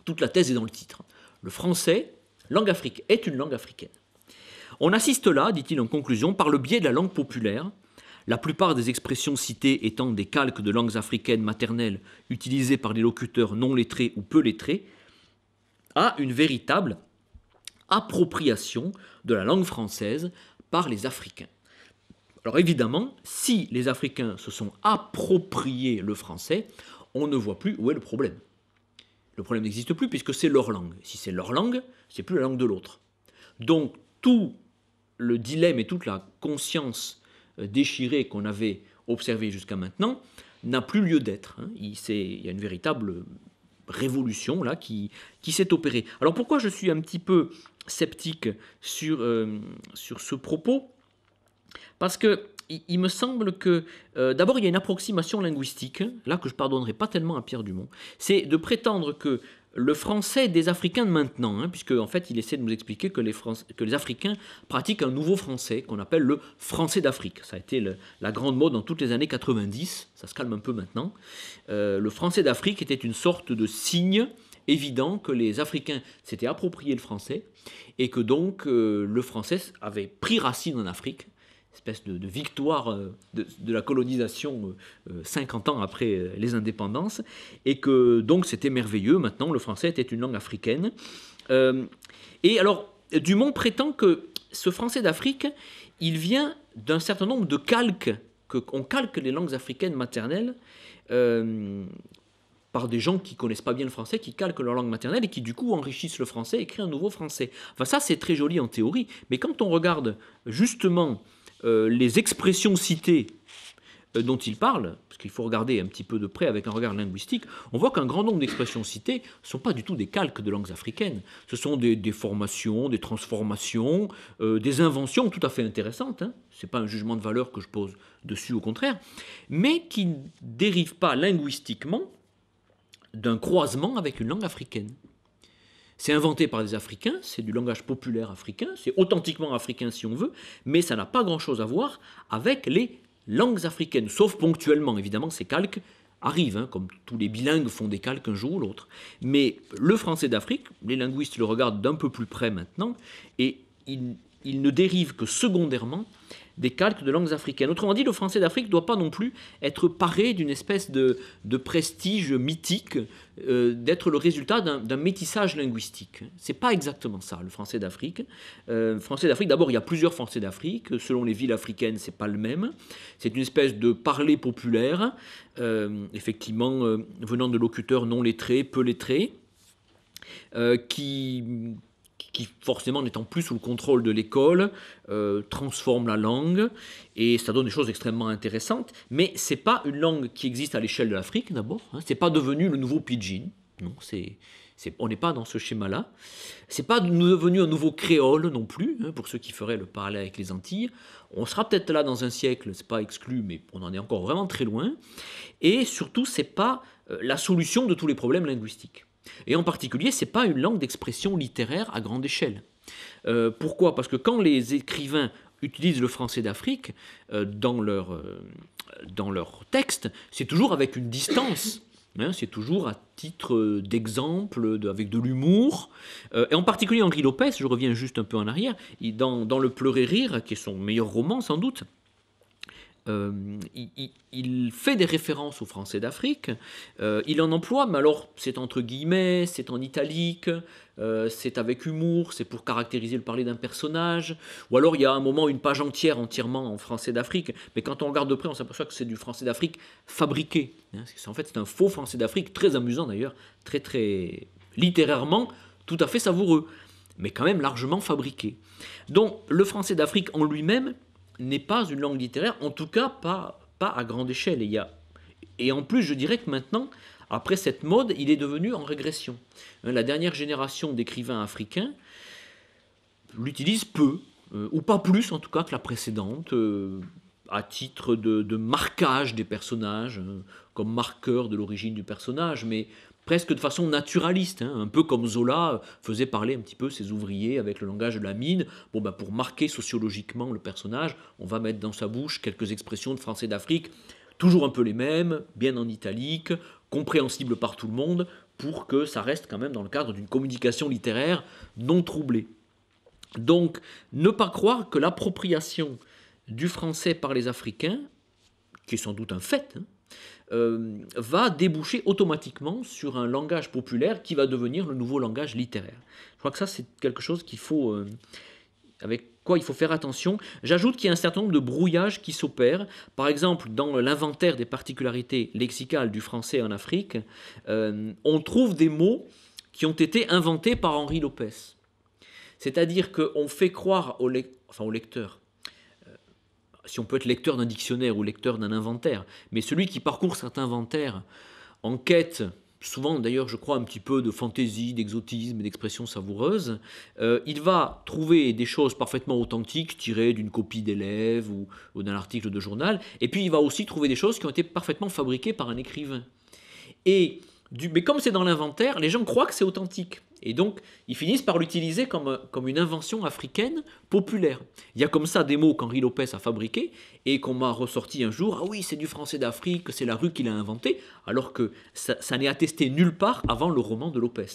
Toute la thèse est dans le titre. Le français, langue africaine, est une langue africaine. On assiste là, dit-il en conclusion, par le biais de la langue populaire, la plupart des expressions citées étant des calques de langues africaines maternelles utilisées par les locuteurs non lettrés ou peu lettrés, à une véritable appropriation de la langue française par les Africains. Alors évidemment, si les Africains se sont appropriés le français, on ne voit plus où est le problème. Le problème n'existe plus puisque c'est leur langue. Si c'est leur langue, c'est plus la langue de l'autre. Donc tout le dilemme et toute la conscience déchirée qu'on avait observée jusqu'à maintenant n'a plus lieu d'être. Il y a une véritable révolution là qui s'est opérée. Alors pourquoi je suis un petit peu sceptique sur ce propos ? Parce que il me semble que, d'abord, il y a une approximation linguistique, là que je ne pardonnerai pas tellement à Pierre Dumont, c'est de prétendre que le français des Africains de maintenant, puisque en fait il essaie de nous expliquer que les Africains pratiquent un nouveau français qu'on appelle le français d'Afrique. Ça a été la grande mode dans toutes les années 90, ça se calme un peu maintenant. Le français d'Afrique était une sorte de signe évident que les Africains s'étaient approprié le français et que donc le français avait pris racine en Afrique. Espèce de victoire de la colonisation 50 ans après les indépendances, et que donc c'était merveilleux, maintenant le français était une langue africaine. Et alors, Dumont prétend que ce français d'Afrique, il vient d'un certain nombre de calques, qu'on calque les langues africaines maternelles par des gens qui ne connaissent pas bien le français, qui calquent leur langue maternelle et qui du coup enrichissent le français et créent un nouveau français. Enfin ça c'est très joli en théorie, mais quand on regarde justement les expressions citées dont il parle, parce qu'il faut regarder un petit peu de près avec un regard linguistique, on voit qu'un grand nombre d'expressions citées ne sont pas du tout des calques de langues africaines. Ce sont des formations, des transformations, des inventions tout à fait intéressantes. Ce n'est pas un jugement de valeur que je pose dessus, au contraire, mais qui ne dérivent pas linguistiquement d'un croisement avec une langue africaine. C'est inventé par des Africains, c'est du langage populaire africain, c'est authentiquement africain si on veut, mais ça n'a pas grand-chose à voir avec les langues africaines, sauf ponctuellement, évidemment, ces calques arrivent, comme tous les bilingues font des calques un jour ou l'autre. Mais le français d'Afrique, les linguistes le regardent d'un peu plus près maintenant, et il ne dérive que secondairement des calques de langues africaines. Autrement dit, le français d'Afrique ne doit pas non plus être paré d'une espèce de prestige mythique, d'être le résultat d'un métissage linguistique. Ce n'est pas exactement ça, le français d'Afrique. Français d'Afrique, d'abord, il y a plusieurs français d'Afrique. Selon les villes africaines, ce n'est pas le même. C'est une espèce de parler populaire, effectivement, venant de locuteurs non lettrés, peu lettrés, qui forcément n'étant plus sous le contrôle de l'école, transforme la langue, et ça donne des choses extrêmement intéressantes, mais ce n'est pas une langue qui existe à l'échelle de l'Afrique d'abord, ce n'est pas devenu le nouveau pidgin, non, c'est On n'est pas dans ce schéma-là. C'est pas devenu un nouveau créole non plus, hein, pour ceux qui feraient le parallèle avec les Antilles. On sera peut-être là dans un siècle, c'est pas exclu, mais on en est encore vraiment très loin. Et surtout, c'est pas la solution de tous les problèmes linguistiques. Et en particulier, c'est pas une langue d'expression littéraire à grande échelle. Pourquoi ? Parce que quand les écrivains utilisent le français d'Afrique dans leur texte, c'est toujours avec une distance. Hein, c'est toujours à titre d'exemple, avec de l'humour. Et en particulier Henri Lopez, je reviens juste un peu en arrière, dans Le Pleurer Rire, qui est son meilleur roman sans doute, il fait des références au français d'Afrique, il en emploie, mais alors c'est entre guillemets, c'est en italique, c'est avec humour, c'est pour caractériser le parler d'un personnage, ou alors il y a un moment une page entière entièrement en français d'Afrique, mais quand on regarde de près on s'aperçoit que c'est du français d'Afrique fabriqué, hein, en fait c'est un faux français d'Afrique, très amusant d'ailleurs, très très littérairement tout à fait savoureux, mais quand même largement fabriqué. Donc le français d'Afrique en lui-même n'est pas une langue littéraire, en tout cas pas à grande échelle. Et en plus, je dirais que maintenant, après cette mode, il est devenu en régression. La dernière génération d'écrivains africains l'utilise peu, ou pas plus en tout cas que la précédente, à titre de marquage des personnages, comme marqueur de l'origine du personnage, mais presque de façon naturaliste, hein, un peu comme Zola faisait parler un petit peu ses ouvriers avec le langage de la mine. Bon, ben pour marquer sociologiquement le personnage, on va mettre dans sa bouche quelques expressions de français d'Afrique, toujours un peu les mêmes, bien en italique, compréhensibles par tout le monde, pour que ça reste quand même dans le cadre d'une communication littéraire non troublée. Donc, ne pas croire que l'appropriation du français par les Africains, qui est sans doute un fait, hein, va déboucher automatiquement sur un langage populaire qui va devenir le nouveau langage littéraire. Je crois que ça, c'est quelque chose avec quoi il faut faire attention. J'ajoute qu'il y a un certain nombre de brouillages qui s'opèrent. Par exemple, dans l'inventaire des particularités lexicales du français en Afrique, on trouve des mots qui ont été inventés par Henri Lopez. C'est-à-dire qu'on fait croire au lecteur, si on peut être lecteur d'un dictionnaire ou lecteur d'un inventaire, mais celui qui parcourt cet inventaire en quête, souvent d'ailleurs je crois un petit peu de fantaisie, d'exotisme, d'expressions savoureuses, il va trouver des choses parfaitement authentiques tirées d'une copie d'élève ou d'un article de journal, et puis il va aussi trouver des choses qui ont été parfaitement fabriquées par un écrivain. Mais comme c'est dans l'inventaire, les gens croient que c'est authentique. Et donc, ils finissent par l'utiliser comme une invention africaine populaire. Il y a comme ça des mots qu'Henri Lopez a fabriqués et qu'on m'a ressorti un jour. Ah oui, c'est du français d'Afrique, c'est la rue qui l'a inventé, alors que ça n'est attesté nulle part avant le roman de Lopez.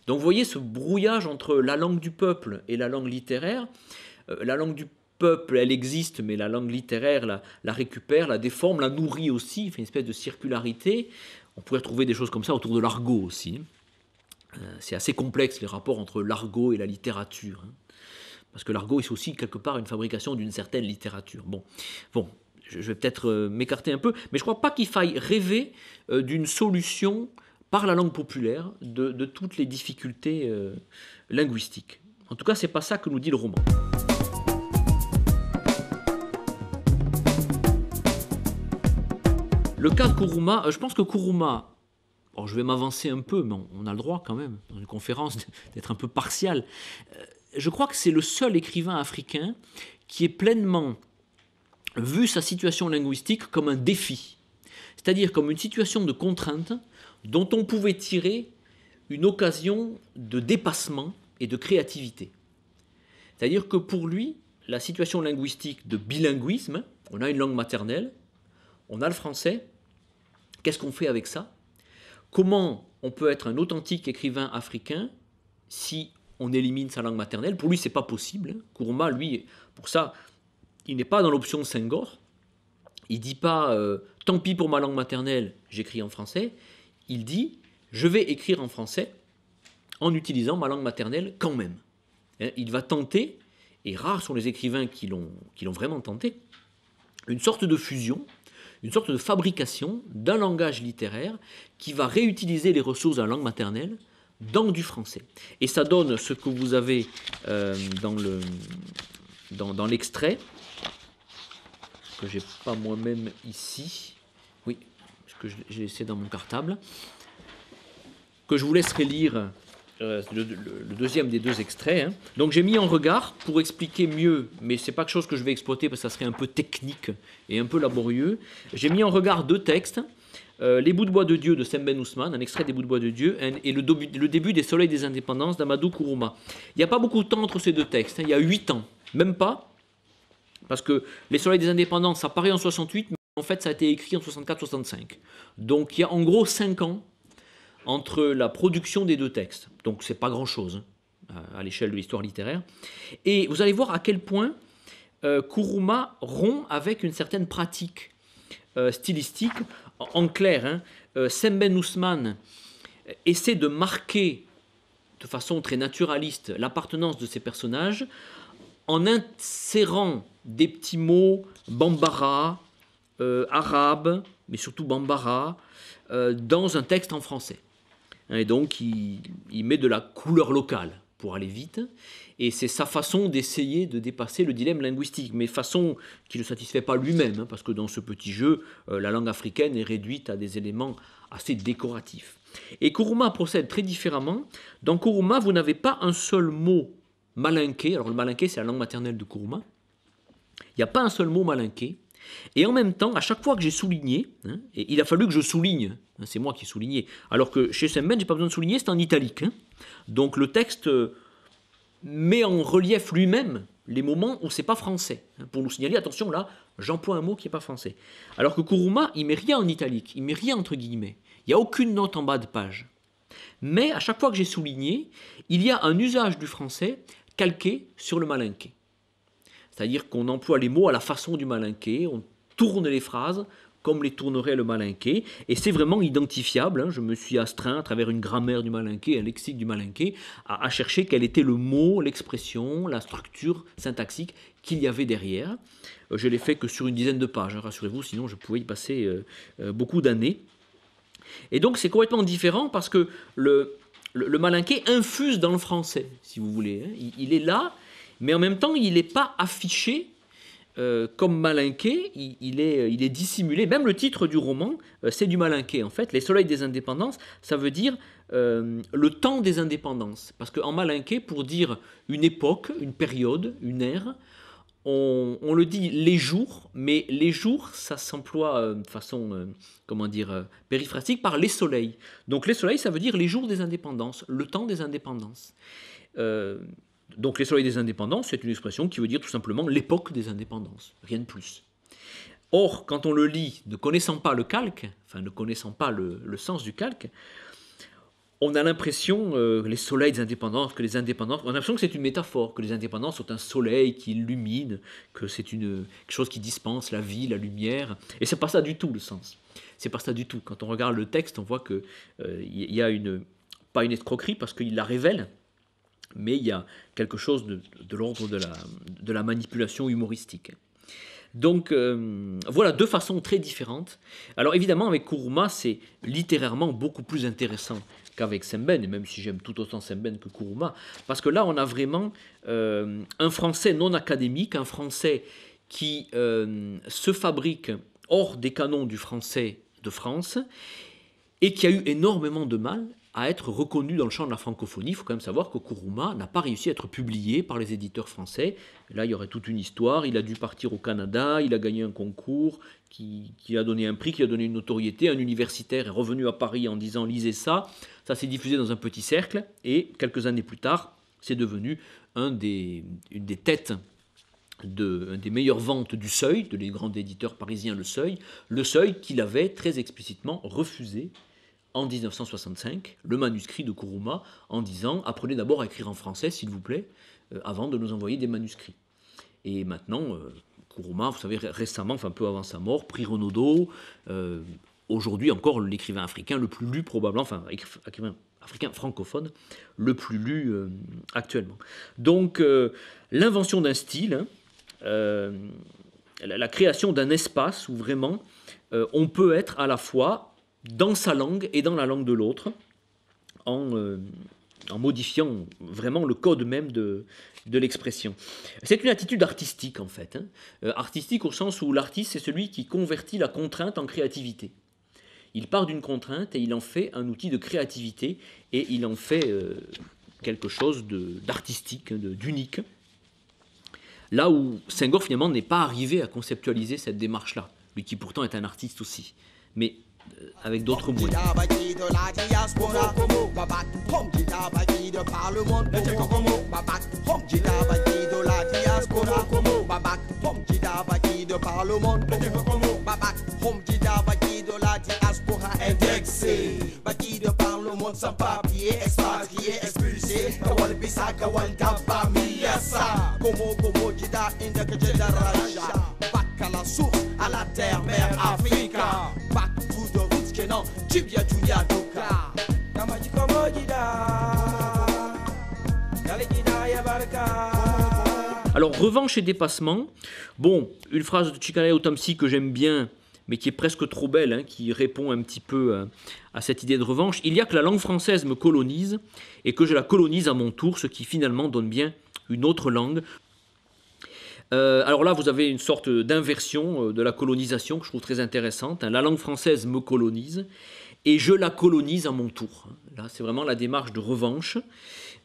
Donc vous voyez ce brouillage entre la langue du peuple et la langue littéraire. La langue du peuple, elle existe, mais la langue littéraire la récupère, la déforme, la nourrit aussi, il fait une espèce de circularité. On pourrait trouver des choses comme ça autour de l'argot aussi. C'est assez complexe les rapports entre l'argot et la littérature. Parce que l'argot est aussi quelque part une fabrication d'une certaine littérature. Bon, je vais peut-être m'écarter un peu, mais je ne crois pas qu'il faille rêver d'une solution par la langue populaire de toutes les difficultés linguistiques. En tout cas, ce n'est pas ça que nous dit le roman. Le cas de Kourouma, je pense que Kourouma, je vais m'avancer un peu, mais on a le droit quand même, dans une conférence, d'être un peu partial. Je crois que c'est le seul écrivain africain qui ait pleinement vu sa situation linguistique comme un défi, c'est-à-dire comme une situation de contrainte dont on pouvait tirer une occasion de dépassement et de créativité. C'est-à-dire que pour lui, la situation linguistique de bilinguisme, on a une langue maternelle, on a le français, qu'est-ce qu'on fait avec ça ? Comment on peut être un authentique écrivain africain si on élimine sa langue maternelle ? Pour lui, ce n'est pas possible. Kourouma, lui, pour ça, il n'est pas dans l'option Senghor. Il ne dit pas « tant pis pour ma langue maternelle, j'écris en français ». Il dit « je vais écrire en français en utilisant ma langue maternelle quand même ». Il va tenter, et rares sont les écrivains qui l'ont vraiment tenté, une sorte de fusion, une sorte de fabrication d'un langage littéraire qui va réutiliser les ressources de la langue maternelle dans du français. Et ça donne ce que vous avez dans l'extrait, que je n'ai pas moi-même ici, oui, parce que j'ai laissé dans mon cartable. que je vous laisserai lire le deuxième des deux extraits. Hein. Donc j'ai mis en regard pour expliquer mieux, mais ce n'est pas quelque chose que je vais exploiter parce que ça serait un peu technique et un peu laborieux. J'ai mis en regard deux textes. Les bouts de bois de Dieu de Sembène Ousmane, un extrait des bouts de bois de Dieu, et le début des Soleils des Indépendances d'Amadou Kourouma. Il n'y a pas beaucoup de temps entre ces deux textes, hein, il y a 8 ans, même pas, parce que les Soleils des Indépendances, ça paraît en 68, mais en fait ça a été écrit en 64-65. Donc il y a en gros 5 ans entre la production des deux textes. Donc c'est pas grand-chose hein, à l'échelle de l'histoire littéraire. Et vous allez voir à quel point Kourouma rompt avec une certaine pratique stylistique. En clair, hein, Sembène Ousmane essaie de marquer de façon très naturaliste l'appartenance de ces personnages en insérant des petits mots bambara, arabe, mais surtout bambara, dans un texte en français. Et donc il met de la couleur locale pour aller vite, et c'est sa façon d'essayer de dépasser le dilemme linguistique, mais façon qui ne satisfait pas lui-même, hein, parce que dans ce petit jeu, la langue africaine est réduite à des éléments assez décoratifs. Et Kourouma procède très différemment. Dans Kourouma, vous n'avez pas un seul mot malinké. Alors le malinké, c'est la langue maternelle de Kourouma. Il n'y a pas un seul mot malinké. Et en même temps, à chaque fois que j'ai souligné, hein, et il a fallu que je souligne, hein, c'est moi qui ai souligné, alors que chez Sembène, je n'ai pas besoin de souligner, c'est en italique. Hein. Donc le texte met en relief lui-même les moments où c'est pas français. Hein, pour nous signaler, attention là, j'emploie un mot qui n'est pas français. Alors que Kourouma, il ne met rien en italique, il ne met rien entre guillemets. Il n'y a aucune note en bas de page. Mais à chaque fois que j'ai souligné, il y a un usage du français calqué sur le malinké. C'est-à-dire qu'on emploie les mots à la façon du malinké, on tourne les phrases comme les tournerait le malinké, et c'est vraiment identifiable. Hein. Je me suis astreint à travers une grammaire du malinké, un lexique du malinké, à chercher quel était le mot, l'expression, la structure syntaxique qu'il y avait derrière. Je l'ai fait que sur une dizaine de pages, hein, rassurez-vous, sinon je pouvais y passer beaucoup d'années. Et donc c'est complètement différent parce que le malinké infuse dans le français, si vous voulez. Hein. Il est là, mais en même temps, il n'est pas affiché comme malinké, il est dissimulé. Même le titre du roman, c'est du malinké, en fait. Les Soleils des Indépendances, ça veut dire le temps des indépendances. Parce qu'en malinké, pour dire une époque, une période, une ère, on le dit les jours, mais les jours, ça s'emploie de façon, périphrastique par les soleils. Donc les soleils, ça veut dire les jours des indépendances, le temps des indépendances. Donc les Soleils des Indépendances, c'est une expression qui veut dire tout simplement l'époque des indépendances, rien de plus. Or, quand on le lit, ne connaissant pas le calque, enfin ne connaissant pas le sens du calque, on a l'impression, les Soleils des Indépendances, que les indépendances, on a l'impression que c'est une métaphore, que les indépendances sont un soleil qui illumine, que c'est quelque chose qui dispense la vie, la lumière, et c'est pas ça du tout le sens. C'est pas ça du tout. Quand on regarde le texte, on voit qu'il y a pas une escroquerie parce qu'il la révèle, mais il y a quelque chose de l'ordre de la manipulation humoristique. Donc voilà deux façons très différentes. Alors évidemment avec Kourouma c'est littérairement beaucoup plus intéressant qu'avec Sembène, et même si j'aime tout autant Sembène que Kourouma, parce que là on a vraiment un français non académique, un français qui se fabrique hors des canons du français de France, et qui a eu énormément de mal à être reconnu dans le champ de la francophonie. Il faut quand même savoir que Kourouma n'a pas réussi à être publié par les éditeurs français. Là, il y aurait toute une histoire. Il a dû partir au Canada, il a gagné un concours qui a donné un prix, qui a donné une notoriété. Un universitaire est revenu à Paris en disant « lisez ça ». Ça s'est diffusé dans un petit cercle et quelques années plus tard, c'est devenu une des têtes des meilleures ventes du Seuil, de les grands éditeurs parisiens Le Seuil qu'il avait très explicitement refusé en 1965, le manuscrit de Kourouma, en disant « apprenez d'abord à écrire en français, s'il vous plaît, avant de nous envoyer des manuscrits ». Et maintenant, Kourouma, vous savez, récemment, enfin peu avant sa mort, prix Renaudot, aujourd'hui encore l'écrivain africain le plus lu probablement, enfin écrivain africain francophone, le plus lu actuellement. Donc l'invention d'un style, la création d'un espace où vraiment on peut être à la fois dans sa langue et dans la langue de l'autre, en modifiant vraiment le code même de l'expression. C'est une attitude artistique en fait, artistique au sens où l'artiste c'est celui qui convertit la contrainte en créativité. Il part d'une contrainte et il en fait un outil de créativité et il en fait quelque chose d'artistique, d'unique. Là où Senghor finalement n'est pas arrivé à conceptualiser cette démarche-là, lui qui pourtant est un artiste aussi, mais avec d'autres moyens. Indexé, baki de par le monde sans papier, expatrié, expulsé, kawal bisa kawal gaba miyasa, como jida inda que jeda raja, back à la source, à la terre, mère Africa, back to the roots kenan, tibia julia doka, kamaji como jida, yale jida ya baraka. Alors, revanche et dépassement, bon, une phrase de Tchikaya Utamsi que j'aime bien, mais qui est presque trop belle, hein, qui répond un petit peu à cette idée de revanche. Il y a que la langue française me colonise et que je la colonise à mon tour, ce qui finalement donne bien une autre langue. Alors là, vous avez une sorte d'inversion de la colonisation que je trouve très intéressante. Hein. La langue française me colonise et je la colonise à mon tour. Là, c'est vraiment la démarche de revanche.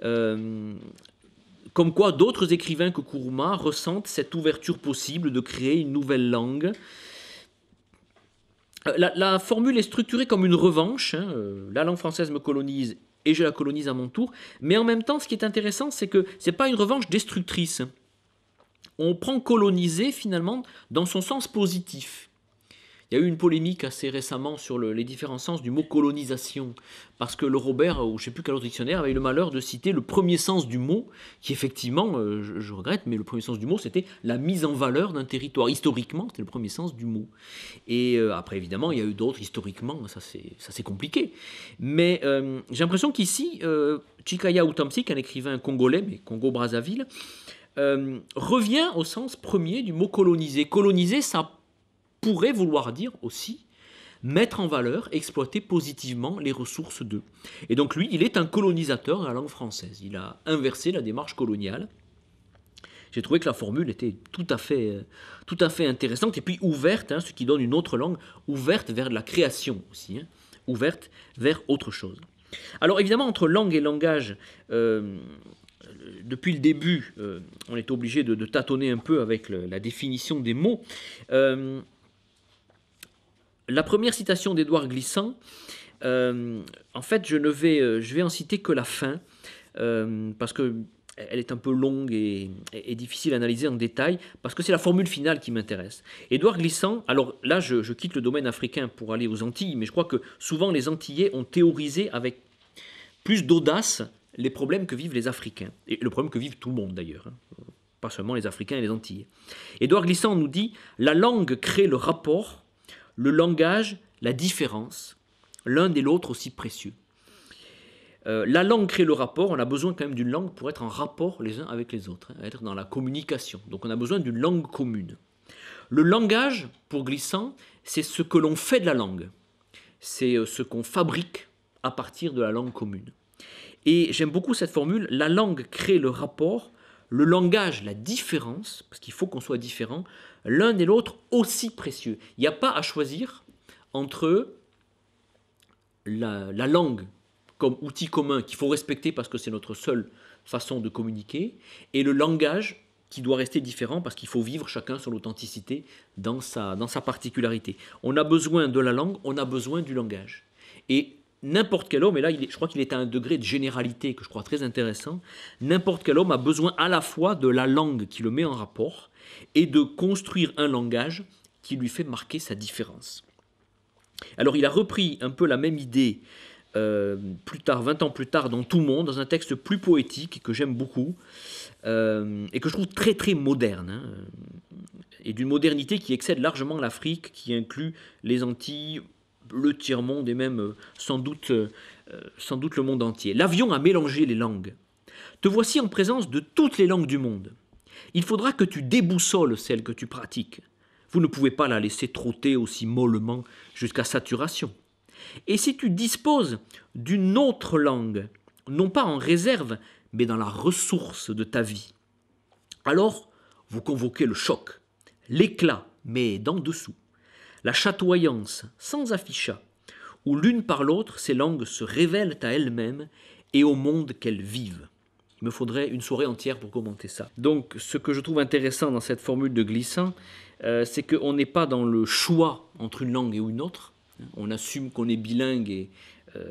Comme quoi, d'autres écrivains que Kourouma ressentent cette ouverture possible de créer une nouvelle langue. La formule est structurée comme une revanche, hein, la langue française me colonise et je la colonise à mon tour, mais en même temps, ce qui est intéressant, c'est que ce n'est pas une revanche destructrice. On prend coloniser finalement dans son sens positif. Il y a eu une polémique assez récemment sur les différents sens du mot colonisation, parce que le Robert, ou je ne sais plus quel autre dictionnaire, avait eu le malheur de citer le premier sens du mot, qui effectivement, je regrette, mais le premier sens du mot, c'était la mise en valeur d'un territoire. Historiquement, c'était le premier sens du mot. Et après, évidemment, il y a eu d'autres, historiquement, ça c'est compliqué. Mais j'ai l'impression qu'ici, Tchikaya Utamsi, un écrivain congolais, mais Congo-Brazzaville, revient au sens premier du mot coloniser. Coloniser, ça pourrait vouloir dire aussi mettre en valeur, exploiter positivement les ressources d'eux. Et donc lui, il est un colonisateur de la langue française. Il a inversé la démarche coloniale. J'ai trouvé que la formule était tout à fait intéressante et puis ouverte, hein, ce qui donne une autre langue, ouverte vers la création aussi, hein, ouverte vers autre chose. Alors évidemment, entre langue et langage, depuis le début, on est obligé de tâtonner un peu avec la définition des mots. La première citation d'Édouard Glissant, en fait, je vais en citer que la fin, parce qu'elle est un peu longue et difficile à analyser en détail, parce que c'est la formule finale qui m'intéresse. Édouard Glissant, alors là, je quitte le domaine africain pour aller aux Antilles, mais je crois que souvent les Antillais ont théorisé avec plus d'audace les problèmes que vivent les Africains, et le problème que vivent tout le monde d'ailleurs, hein, pas seulement les Africains et les Antillais. Édouard Glissant nous dit « La langue crée le rapport, le langage, la différence, l'un et l'autre aussi précieux. » La langue crée le rapport, on a besoin quand même d'une langue pour être en rapport les uns avec les autres, hein, être dans la communication. Donc on a besoin d'une langue commune. Le langage, pour Glissant, c'est ce que l'on fait de la langue. C'est ce qu'on fabrique à partir de la langue commune. Et j'aime beaucoup cette formule, la langue crée le rapport, le langage, la différence, parce qu'il faut qu'on soit différent, l'un et l'autre aussi précieux. Il n'y a pas à choisir entre la langue comme outil commun qu'il faut respecter parce que c'est notre seule façon de communiquer, et le langage qui doit rester différent parce qu'il faut vivre chacun son authenticité dans sa particularité. On a besoin de la langue, on a besoin du langage. Et n'importe quel homme, et là je crois qu'il est à un degré de généralité que je crois très intéressant, n'importe quel homme a besoin à la fois de la langue qui le met en rapport et de construire un langage qui lui fait marquer sa différence. Alors il a repris un peu la même idée plus tard, 20 ans plus tard, dans Tout Monde, dans un texte plus poétique que j'aime beaucoup et que je trouve très très moderne, hein, et d'une modernité qui excède largement l'Afrique, qui inclut les Antilles, le tiers-monde et même sans doute le monde entier. L'avion a mélangé les langues. Te voici en présence de toutes les langues du monde. Il faudra que tu déboussoles celle que tu pratiques. Vous ne pouvez pas la laisser trotter aussi mollement jusqu'à saturation. Et si tu disposes d'une autre langue, non pas en réserve, mais dans la ressource de ta vie, alors vous convoquez le choc, l'éclat, mais d'en dessous, la chatoyance sans afficha, où l'une par l'autre, ces langues se révèlent à elles-mêmes et au monde qu'elles vivent. Il me faudrait une soirée entière pour commenter ça. Donc, ce que je trouve intéressant dans cette formule de Glissant, c'est qu'on n'est pas dans le choix entre une langue et une autre. On assume qu'on est bilingue et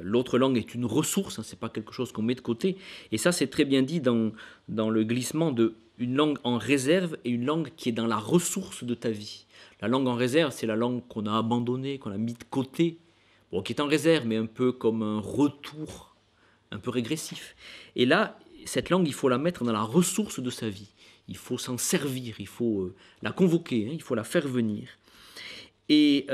l'autre langue est une ressource, ce n'est pas quelque chose qu'on met de côté. Et ça, c'est très bien dit dans le glissement de une langue en réserve et une langue qui est dans la ressource de ta vie. La langue en réserve, c'est la langue qu'on a abandonnée, qu'on a mis de côté, bon, qui est en réserve, mais un peu comme un retour, un peu régressif. Et là, cette langue, il faut la mettre dans la ressource de sa vie. Il faut s'en servir, il faut la convoquer, il faut la faire venir. Et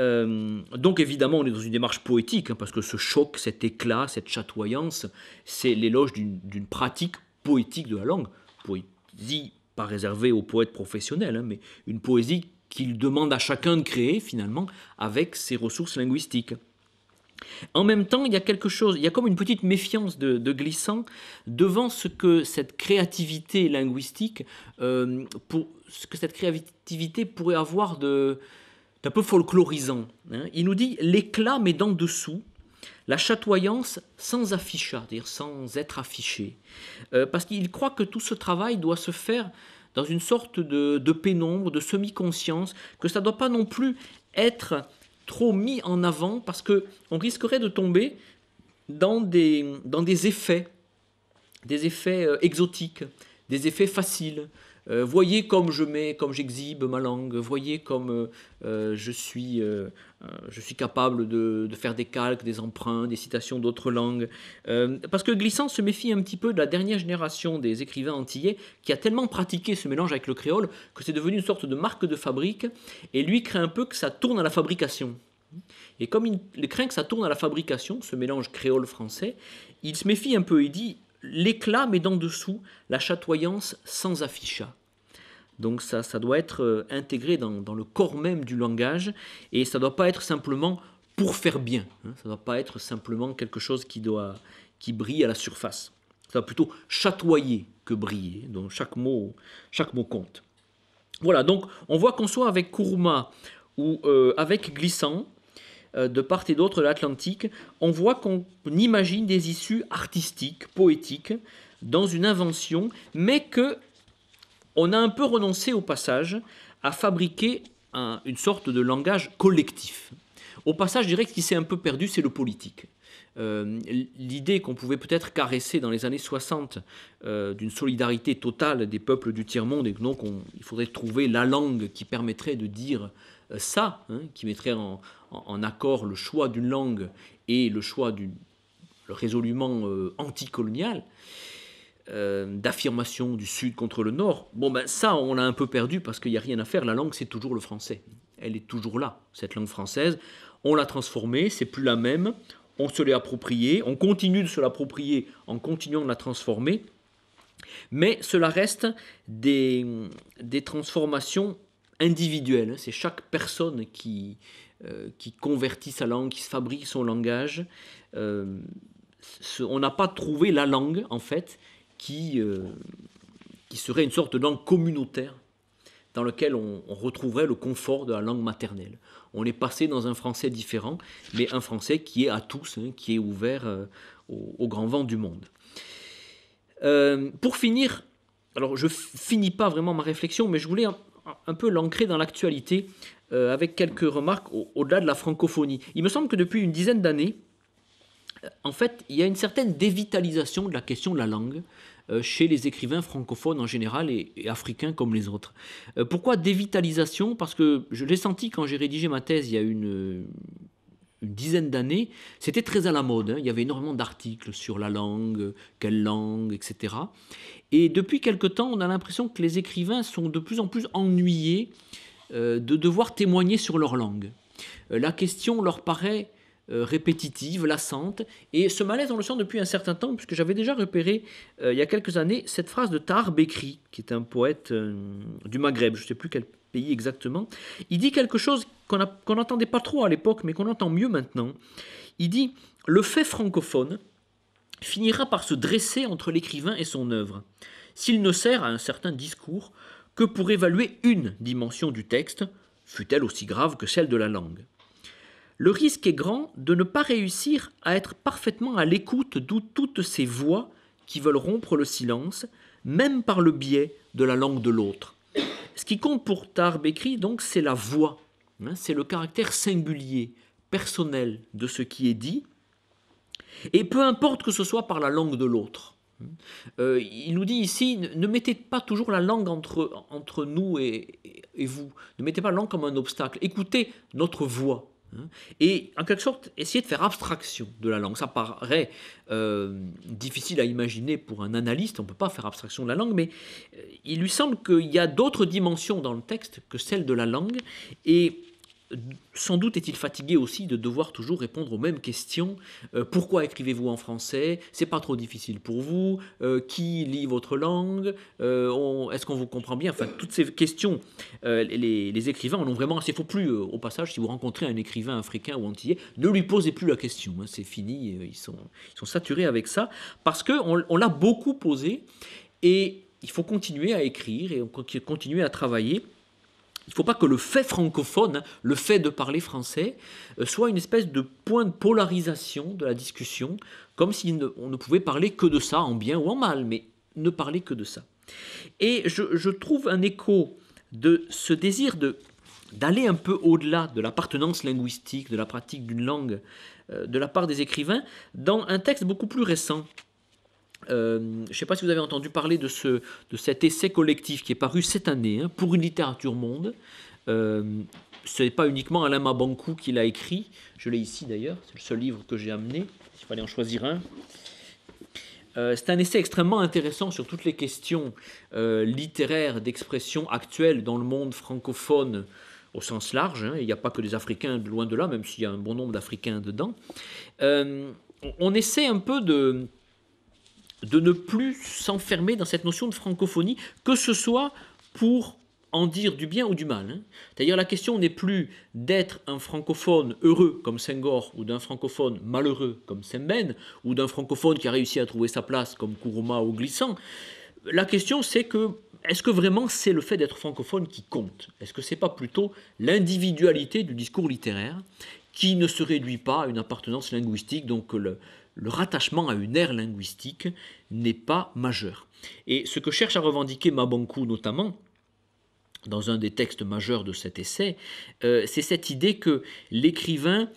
donc évidemment, on est dans une démarche poétique, parce que ce choc, cet éclat, cette chatoyance, c'est l'éloge d'une pratique poétique de la langue. Poésie pas réservée aux poètes professionnels, mais une poésie qu'il demande à chacun de créer finalement avec ses ressources linguistiques. En même temps, il y a quelque chose, il y a comme une petite méfiance de Glissant devant ce que cette créativité linguistique, ce que cette créativité pourrait avoir d'un peu folklorisant. Il nous dit l'éclat mais d'en dessous, la chatoyance sans afficha, c'est-à-dire sans être affiché. Parce qu'il croit que tout ce travail doit se faire dans une sorte de pénombre, de semi-conscience, que ça ne doit pas non plus être trop mis en avant parce qu'on risquerait de tomber dans des effets exotiques, des effets faciles. Voyez comme j'exhibe ma langue, voyez comme je suis capable de faire des calques, des emprunts, des citations d'autres langues. Parce que Glissant se méfie un petit peu de la dernière génération des écrivains antillais qui a tellement pratiqué ce mélange avec le créole que c'est devenu une sorte de marque de fabrique et lui craint un peu que ça tourne à la fabrication. Et comme il craint que ça tourne à la fabrication, ce mélange créole-français, il se méfie un peu, il dit l'éclat mais d'en dessous, la chatoyance sans afficha. Donc ça doit être intégré dans le corps même du langage et ça ne doit pas être simplement pour faire bien. Ça ne doit pas être simplement quelque chose qui brille à la surface. Ça doit plutôt chatoyer que briller. Donc chaque mot compte. Voilà, donc on voit qu'on soit avec Kourouma ou avec Glissant, de part et d'autre de l'Atlantique, on voit qu'on imagine des issues artistiques, poétiques, dans une invention, mais qu'on a un peu renoncé au passage à fabriquer une sorte de langage collectif. Au passage, je dirais que ce qui s'est un peu perdu, c'est le politique. L'idée qu'on pouvait peut-être caresser dans les années 60 d'une solidarité totale des peuples du tiers-monde et que donc il faudrait trouver la langue qui permettrait de dire ça, qui mettrait en accord le choix d'une langue et le choix résolument anticolonial, d'affirmation du Sud contre le Nord. Bon, ben ça, on l'a un peu perdu parce qu'il n'y a rien à faire. La langue, c'est toujours le français. Elle est toujours là, cette langue française. On l'a transformée, c'est plus la même. On se l'est appropriée. On continue de se l'approprier en continuant de la transformer. Mais cela reste des transformations individuelles. C'est chaque personne qui convertit sa langue, qui se fabrique son langage. On n'a pas trouvé la langue, en fait, qui serait une sorte de langue communautaire dans laquelle on retrouverait le confort de la langue maternelle. On est passé dans un français différent, mais un français qui est à tous, qui est ouvert au grand vent du monde. Pour finir, alors je finis pas vraiment ma réflexion, mais je voulais un peu l'ancrer dans l'actualité avec quelques remarques au-delà de la francophonie. Il me semble que depuis une dizaine d'années, en fait, il y a une certaine dévitalisation de la question de la langue chez les écrivains francophones en général et africains comme les autres. Pourquoi dévitalisation ? Parce que je l'ai senti quand j'ai rédigé ma thèse il y a une dizaine d'années, c'était très à la mode. Il y avait énormément d'articles sur la langue, quelle langue, etc. Et depuis quelque temps, on a l'impression que les écrivains sont de plus en plus ennuyés de devoir témoigner sur leur langue. La question leur paraît répétitive, lassante, et ce malaise on le sent depuis un certain temps, puisque j'avais déjà repéré il y a quelques années cette phrase de Tahar Bekri, qui est un poète du Maghreb, je ne sais plus quel pays exactement. Il dit quelque chose qu'on n'entendait pas trop à l'époque, mais qu'on entend mieux maintenant. Il dit « Le fait francophone finira par se dresser entre l'écrivain et son œuvre, s'il ne sert à un certain discours que pour évaluer une dimension du texte, fût-elle aussi grave que celle de la langue. le risque est grand de ne pas réussir à être parfaitement à l'écoute de toutes ces voix qui veulent rompre le silence, même par le biais de la langue de l'autre. Ce qui compte pour Tahar Bekri, donc, c'est la voix, c'est le caractère singulier, personnel de ce qui est dit, et peu importe que ce soit par la langue de l'autre. Il nous dit ici, ne mettez pas toujours la langue entre nous et vous, ne mettez pas la langue comme un obstacle, écoutez notre voix. Et en quelque sorte, essayez de faire abstraction de la langue. Ça paraît difficile à imaginer pour un analyste, on ne peut pas faire abstraction de la langue, mais il lui semble qu'il y a d'autres dimensions dans le texte que celle de la langue, et sans doute est-il fatigué aussi de devoir toujours répondre aux mêmes questions. Pourquoi écrivez-vous en français? C'est pas trop difficile pour vous? Qui lit votre langue? Est-ce qu'on vous comprend bien? Enfin, toutes ces questions, les écrivains en ont vraiment assez. Il ne faut plus, au passage, si vous rencontrez un écrivain africain ou antillais, ne lui posez plus la question. C'est fini, ils sont saturés avec ça, parce qu'on l'a beaucoup posé, et il faut continuer à écrire et continuer à travailler. Il ne faut pas que le fait francophone, le fait de parler français, soit une espèce de point de polarisation de la discussion, comme si on ne pouvait parler que de ça, en bien ou en mal, mais ne parler que de ça. Et je trouve un écho de ce désir d'aller un peu au-delà de l'appartenance linguistique, de la pratique d'une langue, de la part des écrivains, dans un texte beaucoup plus récent. Je ne sais pas si vous avez entendu parler de cet essai collectif qui est paru cette année, pour une littérature monde. Ce n'est pas uniquement Alain Mabankou qui l'a écrit, je l'ai ici d'ailleurs, c'est le seul livre que j'ai amené, s'il fallait en choisir un. C'est un essai extrêmement intéressant sur toutes les questions littéraires d'expression actuelles dans le monde francophone au sens large. Il n'y a pas que des Africains, loin de là, même s'il y a un bon nombre d'Africains dedans. On essaie un peu de ne plus s'enfermer dans cette notion de francophonie, que ce soit pour en dire du bien ou du mal. C'est-à-dire la question n'est plus d'être un francophone heureux comme Senghor, ou d'un francophone malheureux comme Sembène, ou d'un francophone qui a réussi à trouver sa place comme Kourouma ou Glissant. La question c'est que, est-ce que vraiment c'est le fait d'être francophone qui compte? Est-ce que c'est pas plutôt l'individualité du discours littéraire qui ne se réduit pas à une appartenance linguistique, donc le rattachement à une aire linguistique n'est pas majeur. Et ce que cherche à revendiquer Mabankou notamment, dans un des textes majeurs de cet essai, c'est cette idée que l'écrivain,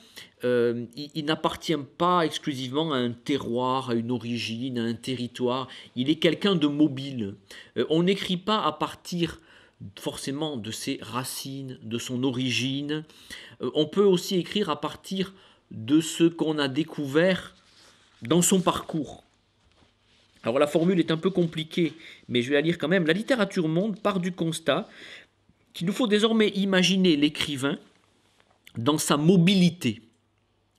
il n'appartient pas exclusivement à un terroir, à une origine, à un territoire, il est quelqu'un de mobile. On n'écrit pas à partir forcément de ses racines, de son origine, on peut aussi écrire à partir de ce qu'on a découvert dans son parcours. Alors la formule est un peu compliquée, mais je vais la lire quand même. La littérature monde part du constat qu'il nous faut désormais imaginer l'écrivain dans sa mobilité,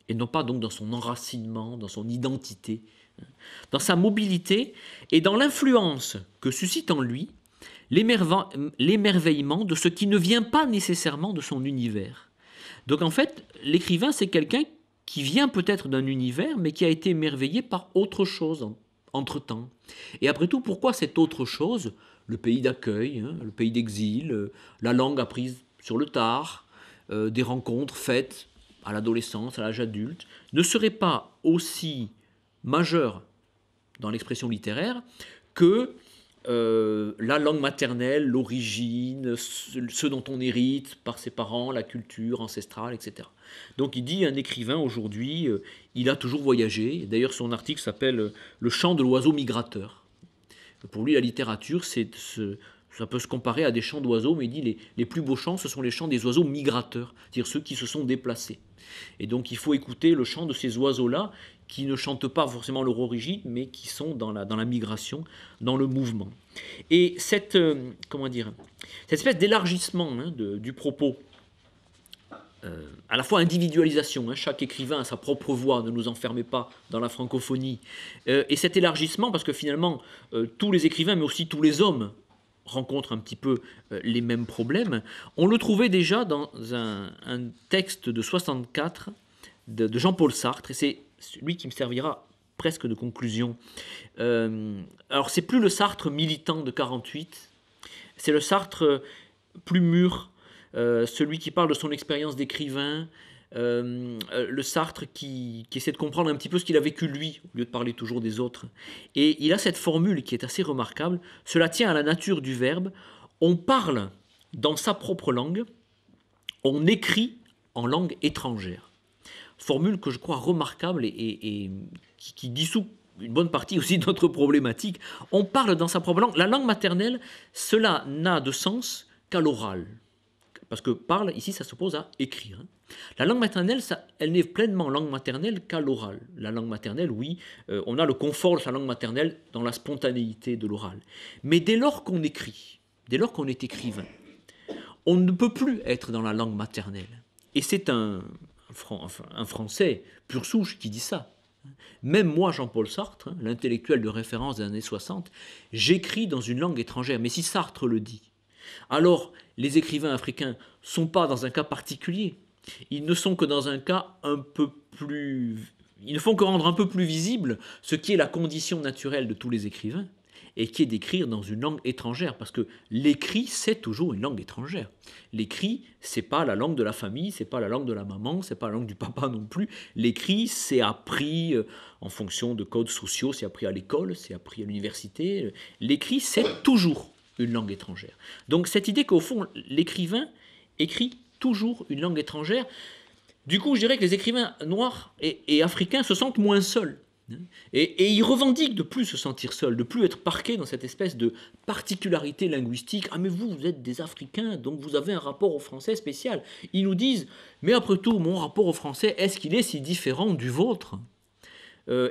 et non pas donc dans son enracinement, dans son identité, dans sa mobilité et dans l'influence que suscite en lui l'émerveillement de ce qui ne vient pas nécessairement de son univers. Donc en fait, l'écrivain c'est quelqu'un qui vient peut-être d'un univers, mais qui a été émerveillé par autre chose entre-temps. Et après tout, pourquoi cette autre chose? Le pays d'accueil, le pays d'exil, la langue apprise sur le tard, des rencontres faites à l'adolescence, à l'âge adulte, ne serait pas aussi majeur dans l'expression littéraire que la langue maternelle, l'origine, ce dont on hérite par ses parents, la culture ancestrale, etc. Donc il dit, un écrivain aujourd'hui, il a toujours voyagé. D'ailleurs son article s'appelle « Le chant de l'oiseau migrateur ». Pour lui la littérature, ça peut se comparer à des chants d'oiseaux, mais il dit les plus beaux chants, ce sont les chants des oiseaux migrateurs, c'est-à-dire ceux qui se sont déplacés. Et donc il faut écouter le chant de ces oiseaux-là, qui ne chantent pas forcément leur origine, mais qui sont dans la migration, dans le mouvement. Et cette espèce d'élargissement du propos, à la fois individualisation, chaque écrivain a sa propre voix, ne nous enfermez pas dans la francophonie, et cet élargissement, parce que finalement, tous les écrivains, mais aussi tous les hommes, rencontrent un petit peu les mêmes problèmes. On le trouvait déjà dans un texte de 64 de Jean-Paul Sartre, et c'est lui qui me servira presque de conclusion. Alors c'est plus le Sartre militant de 48, c'est le Sartre plus mûr, celui qui parle de son expérience d'écrivain, le Sartre qui essaie de comprendre un petit peu ce qu'il a vécu lui, au lieu de parler toujours des autres. Et il a cette formule qui est assez remarquable, cela tient à la nature du verbe, on parle dans sa propre langue, on écrit en langue étrangère. Formule que je crois remarquable et qui dissout une bonne partie aussi de notre problématique. On parle dans sa propre langue. La langue maternelle, cela n'a de sens qu'à l'oral. Parce que parle, ici, ça s'oppose à écrire. La langue maternelle, elle n'est pleinement langue maternelle qu'à l'oral. La langue maternelle, oui, on a le confort de sa langue maternelle dans la spontanéité de l'oral. Mais dès lors qu'on écrit, dès lors qu'on est écrivain, on ne peut plus être dans la langue maternelle. Et c'est un Français pur souche qui dit ça. Même moi, Jean-Paul Sartre, l'intellectuel de référence des années 60, j'écris dans une langue étrangère. Mais si Sartre le dit, alors les écrivains africains ne sont pas dans un cas particulier. Ils ne sont que dans un cas un peu plus... Ils ne font que rendre un peu plus visible ce qui est la condition naturelle de tous les écrivains, et qui est d'écrire dans une langue étrangère, parce que l'écrit, c'est toujours une langue étrangère. L'écrit, c'est pas la langue de la famille, c'est pas la langue de la maman, c'est pas la langue du papa non plus. L'écrit, c'est appris en fonction de codes sociaux, c'est appris à l'école, c'est appris à l'université. L'écrit, c'est toujours une langue étrangère. Donc cette idée qu'au fond, l'écrivain écrit toujours une langue étrangère, du coup, je dirais que les écrivains noirs et africains se sentent moins seuls. Et ils revendiquent de plus se sentir seuls, de plus être parqués dans cette espèce de particularité linguistique. Ah mais vous êtes des Africains, donc vous avez un rapport au français spécial. Ils nous disent, mais après tout, mon rapport au français, est-ce qu'il est si différent du vôtre ?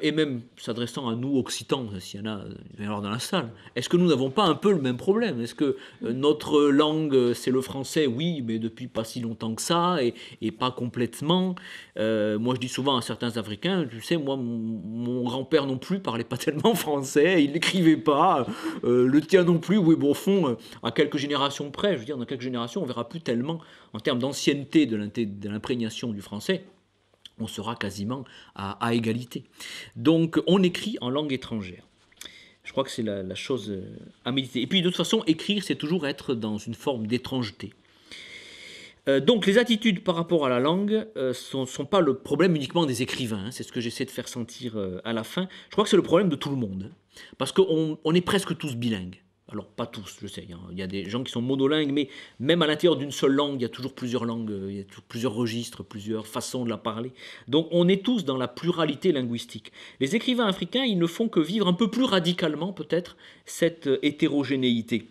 Et même s'adressant à nous occitans, s'il y en a, il va y en avoir dans la salle, est-ce que nous n'avons pas un peu le même problème ? Est-ce que notre langue, c'est le français ? Oui, mais depuis pas si longtemps que ça, et pas complètement. Moi, je dis souvent à certains Africains, tu sais, moi, mon grand-père non plus parlait pas tellement français, il n'écrivait pas, le tien non plus, oui, bon, au fond, à quelques générations près, je veux dire, dans quelques générations, on verra plus tellement, en termes d'ancienneté de l'imprégnation du français, on sera quasiment à égalité. Donc, on écrit en langue étrangère. Je crois que c'est la chose à méditer. Et puis, de toute façon, écrire, c'est toujours être dans une forme d'étrangeté. Donc, les attitudes par rapport à la langue ne sont pas le problème uniquement des écrivains. C'est ce que j'essaie de faire sentir à la fin. Je crois que c'est le problème de tout le monde. Parce qu'on est presque tous bilingues. Alors, pas tous, je sais, il y a des gens qui sont monolingues, mais même à l'intérieur d'une seule langue, il y a toujours plusieurs langues, il y a toujours plusieurs registres, plusieurs façons de la parler. Donc, on est tous dans la pluralité linguistique. Les écrivains africains, ils ne font que vivre un peu plus radicalement, peut-être, cette hétérogénéité.